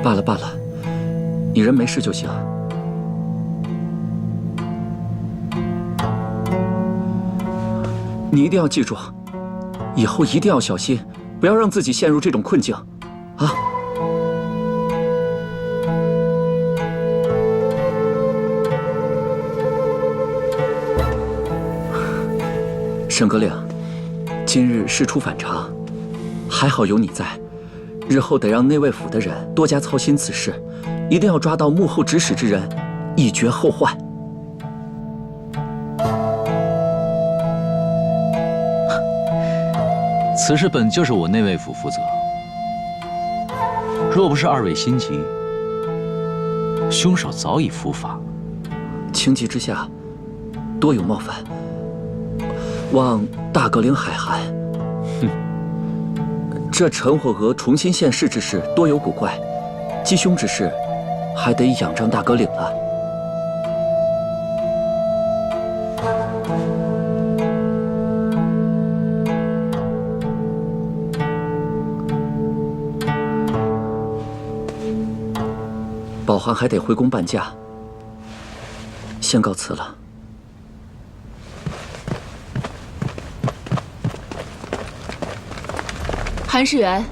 罢了罢了，你人没事就行。你一定要记住，以后一定要小心，不要让自己陷入这种困境，啊！沈阁令，今日事出反常，还好有你在，日后得让内卫府的人多加操心此事，一定要抓到幕后指使之人，以绝后患。此事本就是我内卫府负责，若不是二位心急，凶手早已伏法。情急之下，多有冒犯，望大阁领海涵。哼，这陈火娥重新现世之事多有古怪，击凶之事，还得仰仗大阁领了。宝环还得回宫办驾，先告辞了。韩世元，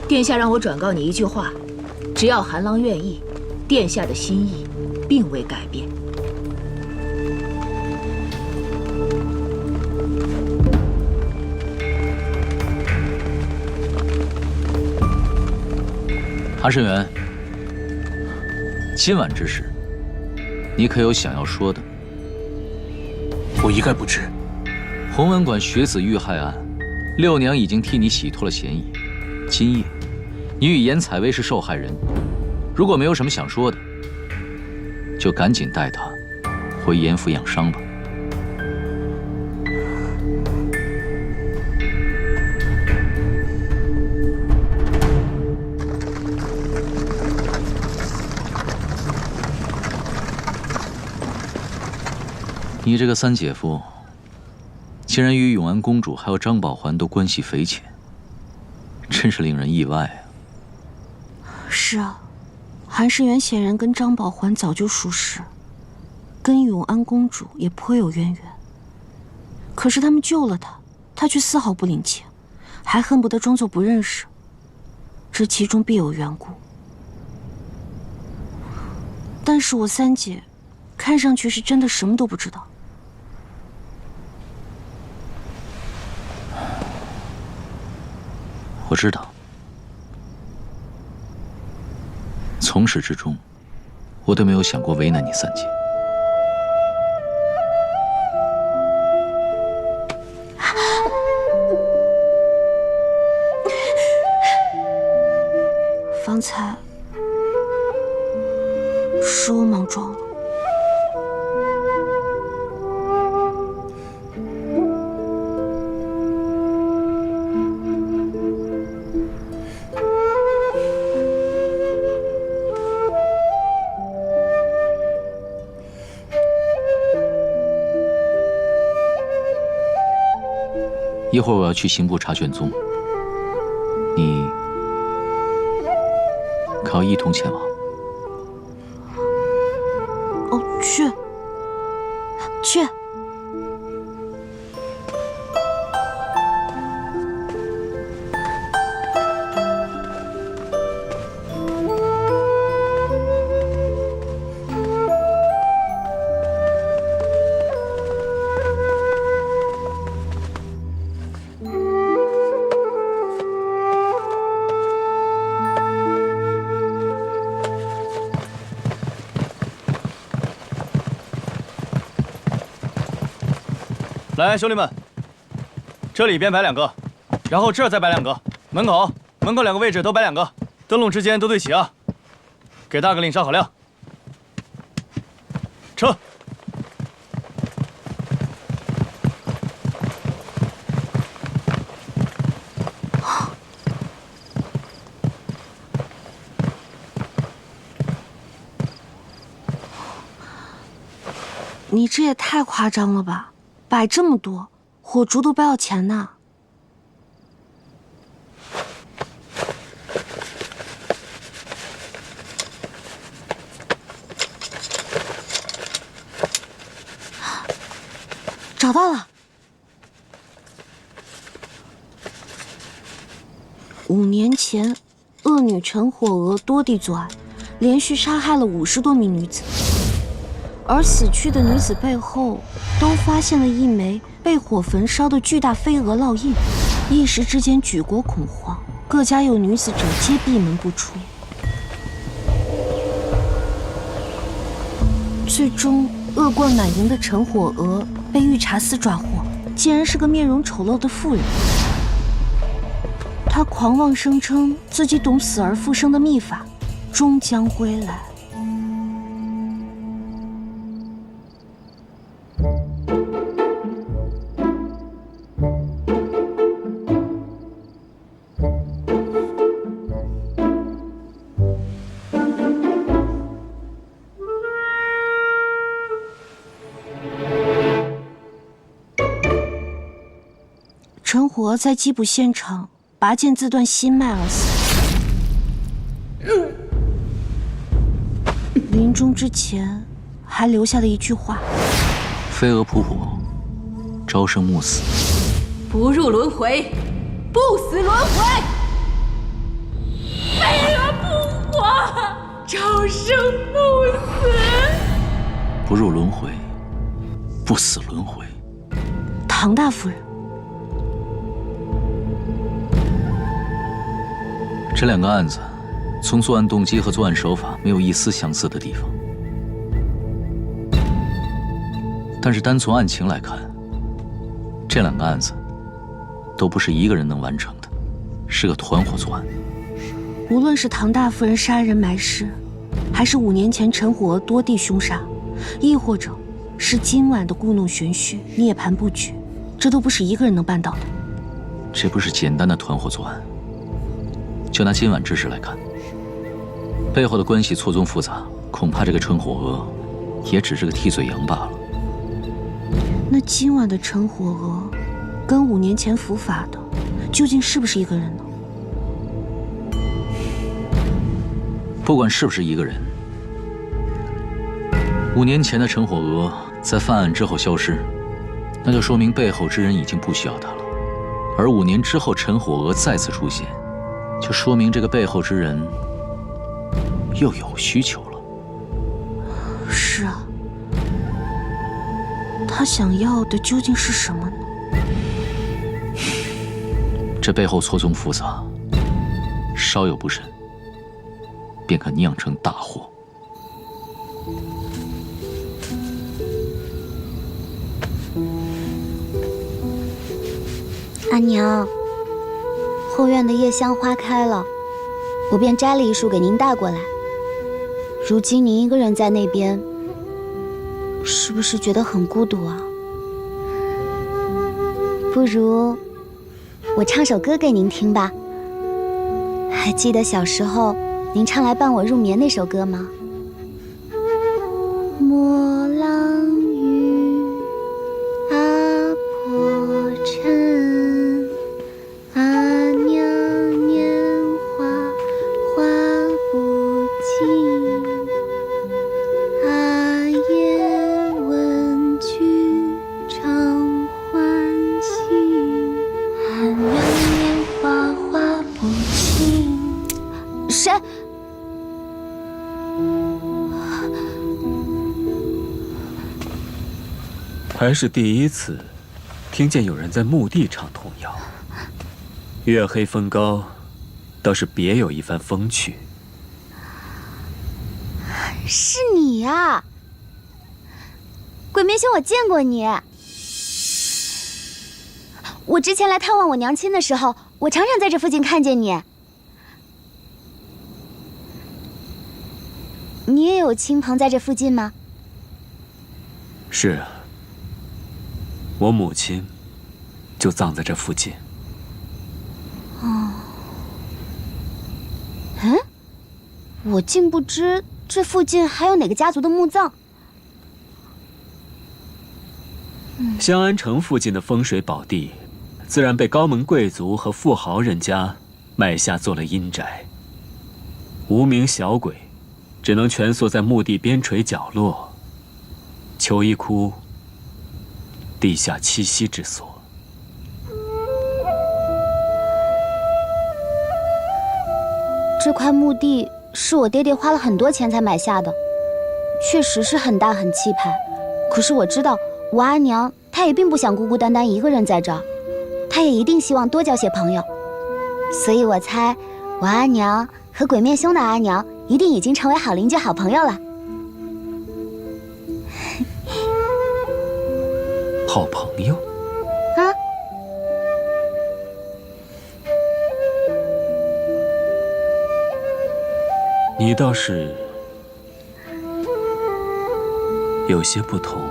殿下让我转告你一句话：只要韩郎愿意，殿下的心意并未改变。韩世元，今晚之事，你可有想要说的？我一概不知。弘文馆学子遇害案，六娘已经替你洗脱了嫌疑。今夜，你与严采薇是受害人，如果没有什么想说的，就赶紧带她回严府养伤吧。你这个三姐夫，竟然与永安公主还有张宝环都关系匪浅，真是令人意外啊！是啊，韩世元显然跟张宝环早就熟识，跟永安公主也颇有渊源。可是他们救了他，他却丝毫不领情，还恨不得装作不认识。这其中必有缘故。但是我三姐，看上去是真的什么都不知道。我知道，从始至终，我都没有想过为难你三姐。方才是我莽撞了。一会儿我要去刑部查卷宗，你可要一同前往？哦，去。来，兄弟们，这里边摆2个，然后这儿再摆2个，门口2个位置都摆2个，灯笼之间都对齐啊！给大哥领上好亮。撤。你这也太夸张了吧！摆这么多，火烛都不要钱呢。找到了。5年前，恶女陈火娥多地作案，连续杀害了50多名女子。而死去的女子背后都发现了一枚被火焚烧的巨大飞蛾烙印，一时之间举国恐慌，各家有女子者皆闭门不出。最终恶贯满盈的陈火娥被御茶司抓获，竟然是个面容丑陋的妇人。她狂妄声称自己懂死而复生的秘法，终将归来。陈火娥在缉捕现场拔剑自断心脉而死，临终之前还留下了一句话：飞蛾扑火，朝生暮死。不入轮回，不死轮回。飞蛾扑火，朝生暮死。不入轮回，不死轮回。唐大夫人，这两个案子，从作案动机和作案手法没有一丝相似的地方，但是单从案情来看，这两个案子都不是一个人能完成的，是个团伙作案。无论是唐大夫人杀人埋尸，还是5年前陈火娥多地凶杀，亦或者是今晚的故弄玄虚、涅槃布局，这都不是一个人能办到的。这不是简单的团伙作案。就拿今晚之事来看，背后的关系错综复杂，恐怕这个陈火娥也只是个替罪羊罢了。那今晚的陈火娥跟5年前伏法的究竟是不是一个人呢？不管是不是一个人，5年前的陈火娥在犯案之后消失，那就说明背后之人已经不需要她了。而5年之后陈火娥再次出现，就说明这个背后之人又有需求了。是啊，他想要的究竟是什么呢？这背后错综复杂，稍有不慎，便可酿成大祸。阿娘，后院的夜香花开了，我便摘了一束给您带过来。如今您一个人在那边，是不是觉得很孤独啊？不如我唱首歌给您听吧。还记得小时候您唱来伴我入眠那首歌吗？莫浪屿阿婆城，阿娘年华花不尽，阿爷问句常欢喜，阿娘年华花不尽。谁？还是第一次听见有人在墓地唱童谣。月黑风高，倒是别有一番风趣。是你呀，鬼面兄，我见过你。我之前来探望我娘亲的时候，我常常在这附近看见你。你也有亲朋在这附近吗？是啊，我母亲就葬在这附近。哦，嗯，我竟不知这附近还有哪个家族的墓葬。香安城附近的风水宝地，自然被高门贵族和富豪人家买下做了阴宅。无名小鬼只能蜷缩在墓地边陲角落，求一窟地下栖息之所。这块墓地是我爹爹花了很多钱才买下的，确实是很大很气派。可是我知道我阿娘她也并不想孤孤单单一个人在这儿，她也一定希望多交些朋友。所以我猜我阿娘和鬼面兄的阿娘一定已经成为好邻居好朋友了。好朋友。啊？你倒是有些不同。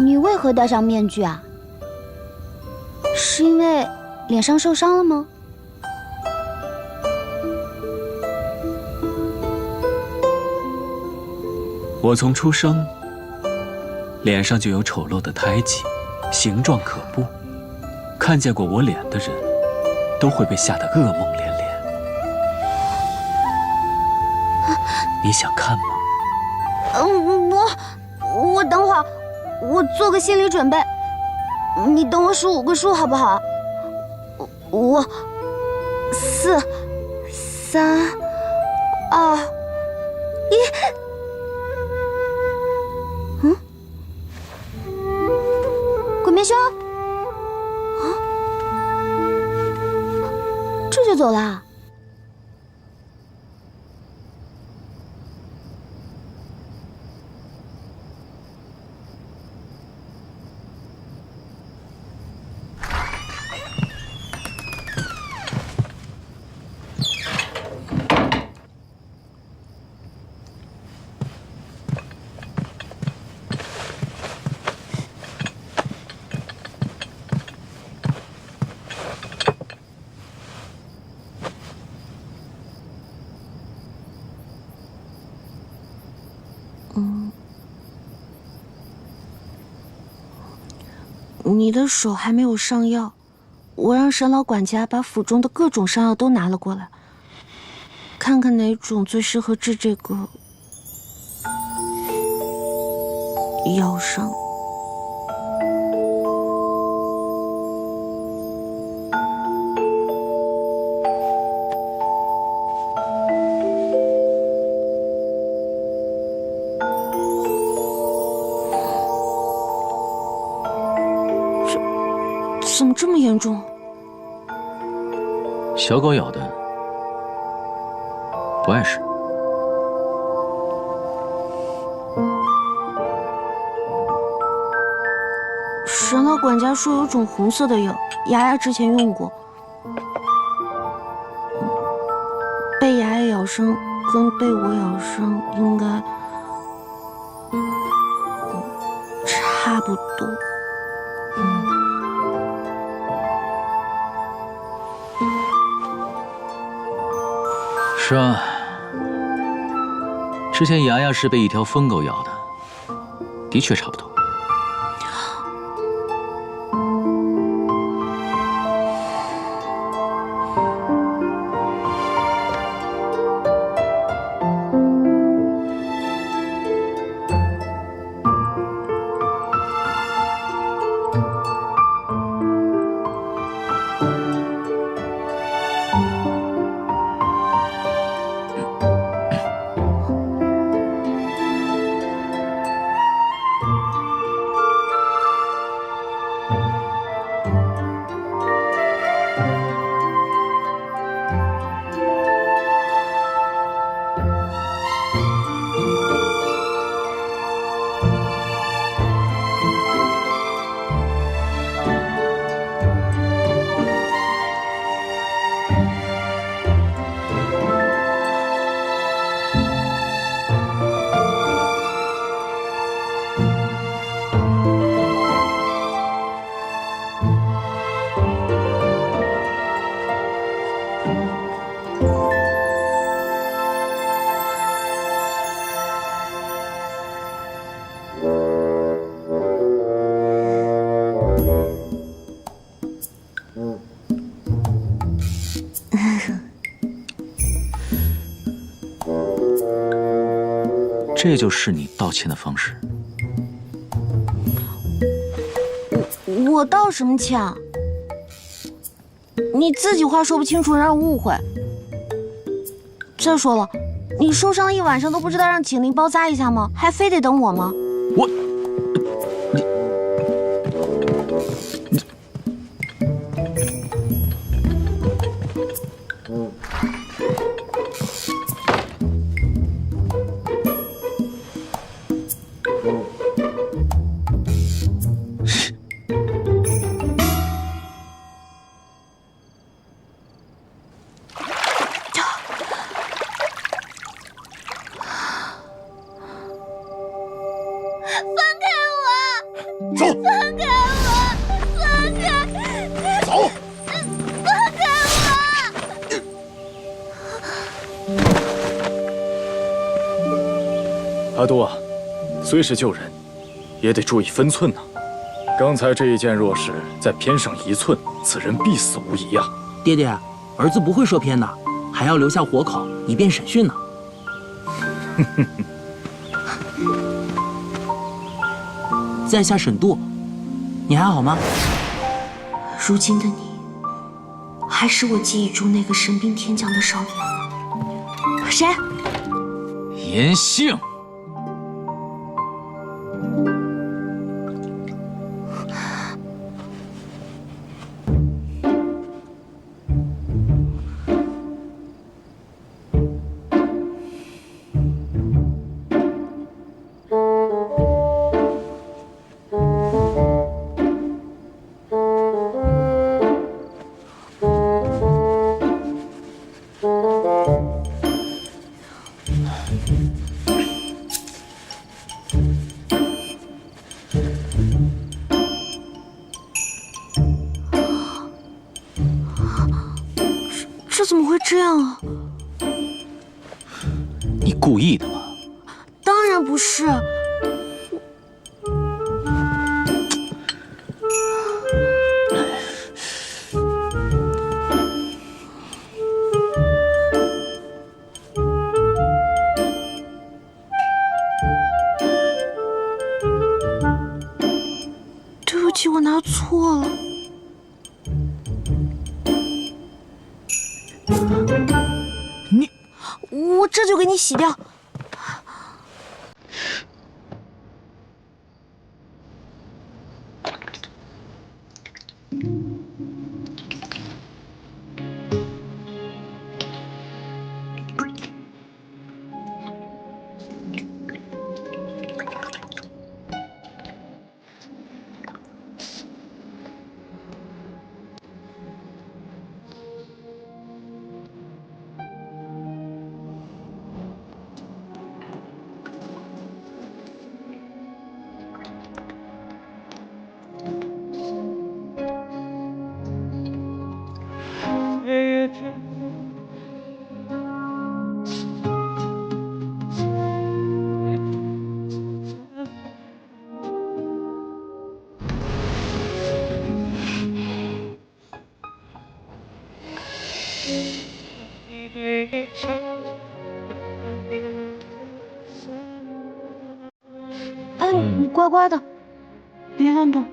你为何戴上面具啊？是因为脸上受伤了吗？我从出生，脸上就有丑陋的胎记，形状可怖。看见过我脸的人，都会被吓得噩梦连连。你想看吗？我等会儿，我做个心理准备。你等我数5个数好不好？5、4、3、2、1。鬼面兄，这就走了？你的手还没有上药，我让沈老管家把府中的各种伤药都拿了过来，看看哪种最适合治这个腰伤。怎么这么严重？小狗咬的，不碍事。沈老管家说有种红色的药，牙牙之前用过，被牙牙咬伤跟被我咬伤应该差不多。是啊，之前牙牙是被一条疯狗咬的，的确差不多。这就是你道歉的方式？我道什么歉啊？你自己话说不清楚，让人误会。再说了，你受伤了一晚上都不知道让警铃包扎一下吗？还非得等我吗？阿都啊，虽是救人，也得注意分寸呐。刚才这一箭若是再偏上1寸，此人必死无疑啊！爹爹，儿子不会射偏的，还要留下活口，以便审讯呢。在下沈度，你还好吗？如今的你，还是我记忆中那个神兵天降的少女。谁？严杏。这怎么会这样啊？你故意的吧？当然不是。对不起，我拿错了。我这就给你洗掉。哎，你乖乖的，别乱动。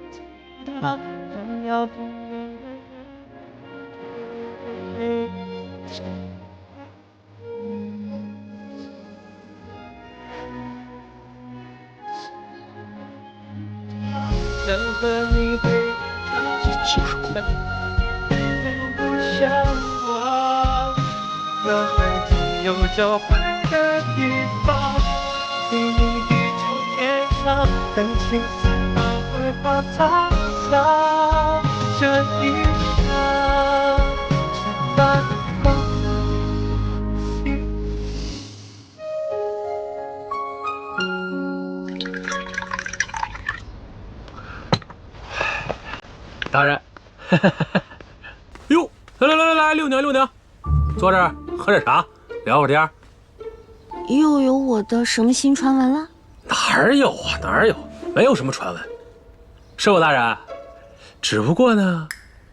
有交换的地方，离你地久天长，等青丝把桂花苍苍，这一生繁华。大人，哟，来，六娘，坐这儿喝点茶，聊会儿天。又有我的什么新传闻了？哪有啊，没有什么传闻。师傅大人，只不过呢，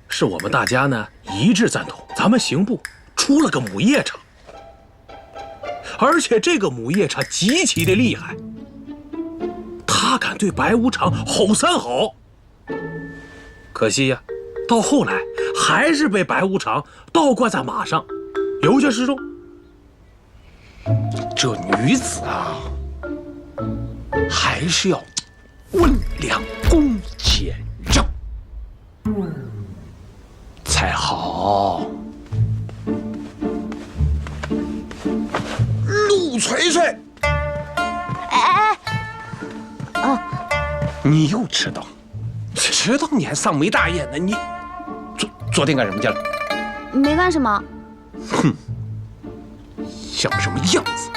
是我们大家呢一致赞同，咱们刑部出了个母夜叉，而且这个母夜叉极其的厉害，他敢对白无常吼3吼。可惜呀，到后来还是被白无常倒挂在马上，留下示众。这女子啊，还是要温良恭俭让才好。陆锤锤，你又迟到，你还丧眉大眼的，你昨天干什么去了？没干什么。哼，像什么样子？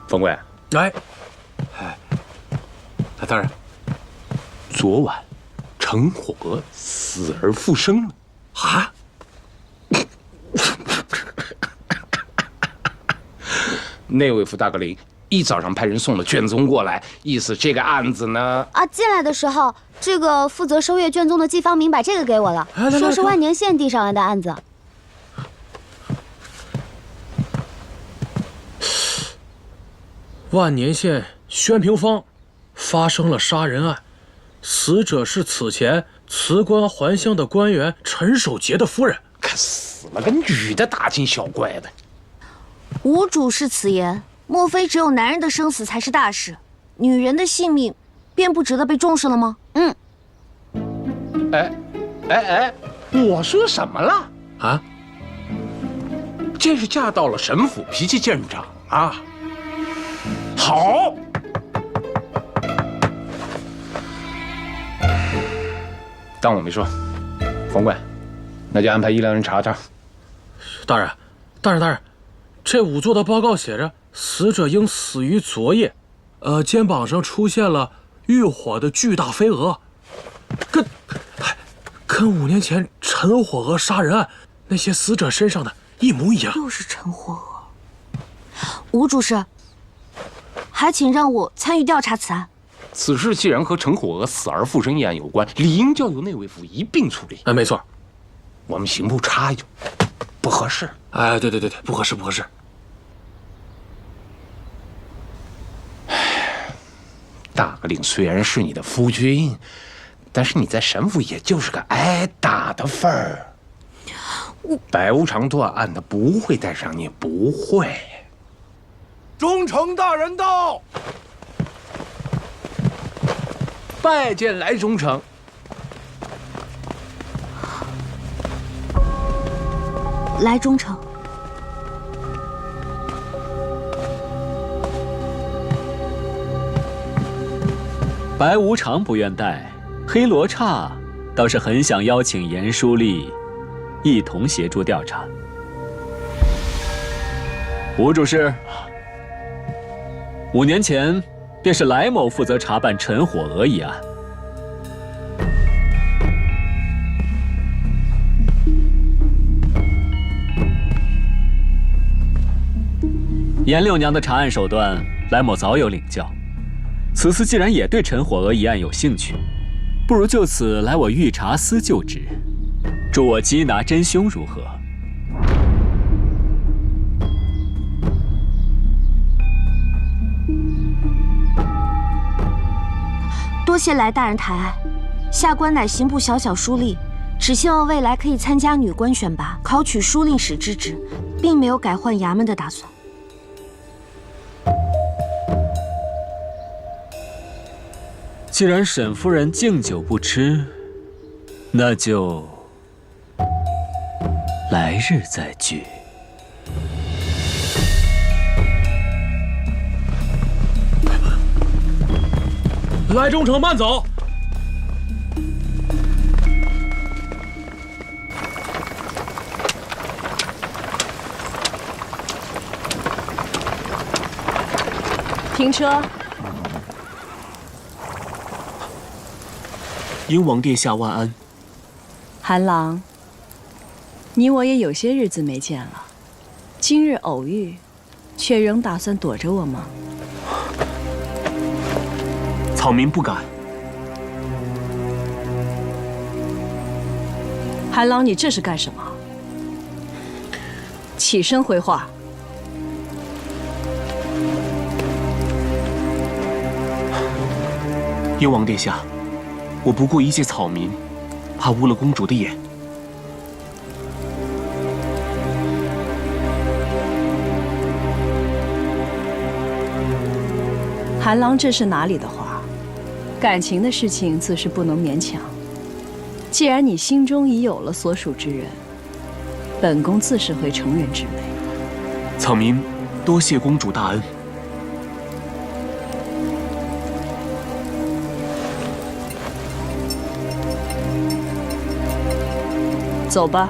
冯贵，大人，昨晚成火死而复生了啊！内卫府大阁领一早上派人送了卷宗过来，意思这个案子呢……啊，进来的时候，这个负责收阅卷宗的季方明把这个给我了，说是万年县递上来的案子。万年县宣平坊发生了杀人案，死者是此前辞官还乡的官员陈守节的夫人。可死了个女的，大惊小怪的。吴主事此言，莫非只有男人的生死才是大事，女人的性命便不值得被重视了吗？我说什么了啊？这是嫁到了神府，脾气见长啊。好，当我没说。冯贵，那就安排医疗人查查。大人，这仵作的报告写着，死者应死于昨夜，肩膀上出现了浴火的巨大飞蛾，跟5年前陈火娥杀人案那些死者身上的一模一样。又是陈火娥。吴主事，还请让我参与调查此案。此事既然和陈火娥死而复生一案有关，理应交由内卫府一并处理。没错，我们刑部插一句，不合适。对，不合适。大阁领虽然是你的夫君，但是你在神府也就是个挨打的份儿。白无常断案，他不会带上你，不会。忠诚大人到，拜见来忠诚。来忠诚。白无常不愿带，黑罗刹倒是很想邀请严书立一同协助调查。吴主事，5年前便是来某负责查办陈火娥一案。严六娘的查案手段，来某早有领教。此次既然也对陈火娥一案有兴趣，不如就此来我御查司就职，助我缉拿真凶，如何？多谢来大人抬爱，下官乃刑部小小书吏，只希望未来可以参加女官选拔，考取书令史之职，并没有改换衙门的打算。既然沈夫人敬酒不吃，那就来日再聚。来忠诚，慢走。停车。英王殿下万安。韩郎，你我也有些日子没见了，今日偶遇，却仍打算躲着我吗？草民不敢。韩郎，你这是干什么？起身回话。英王殿下，我不顾一介草民，怕污了公主的眼。韩郎，这是哪里的话？感情的事情自是不能勉强。既然你心中已有了所属之人，本宫自是会成人之美。草民多谢公主大恩。走吧。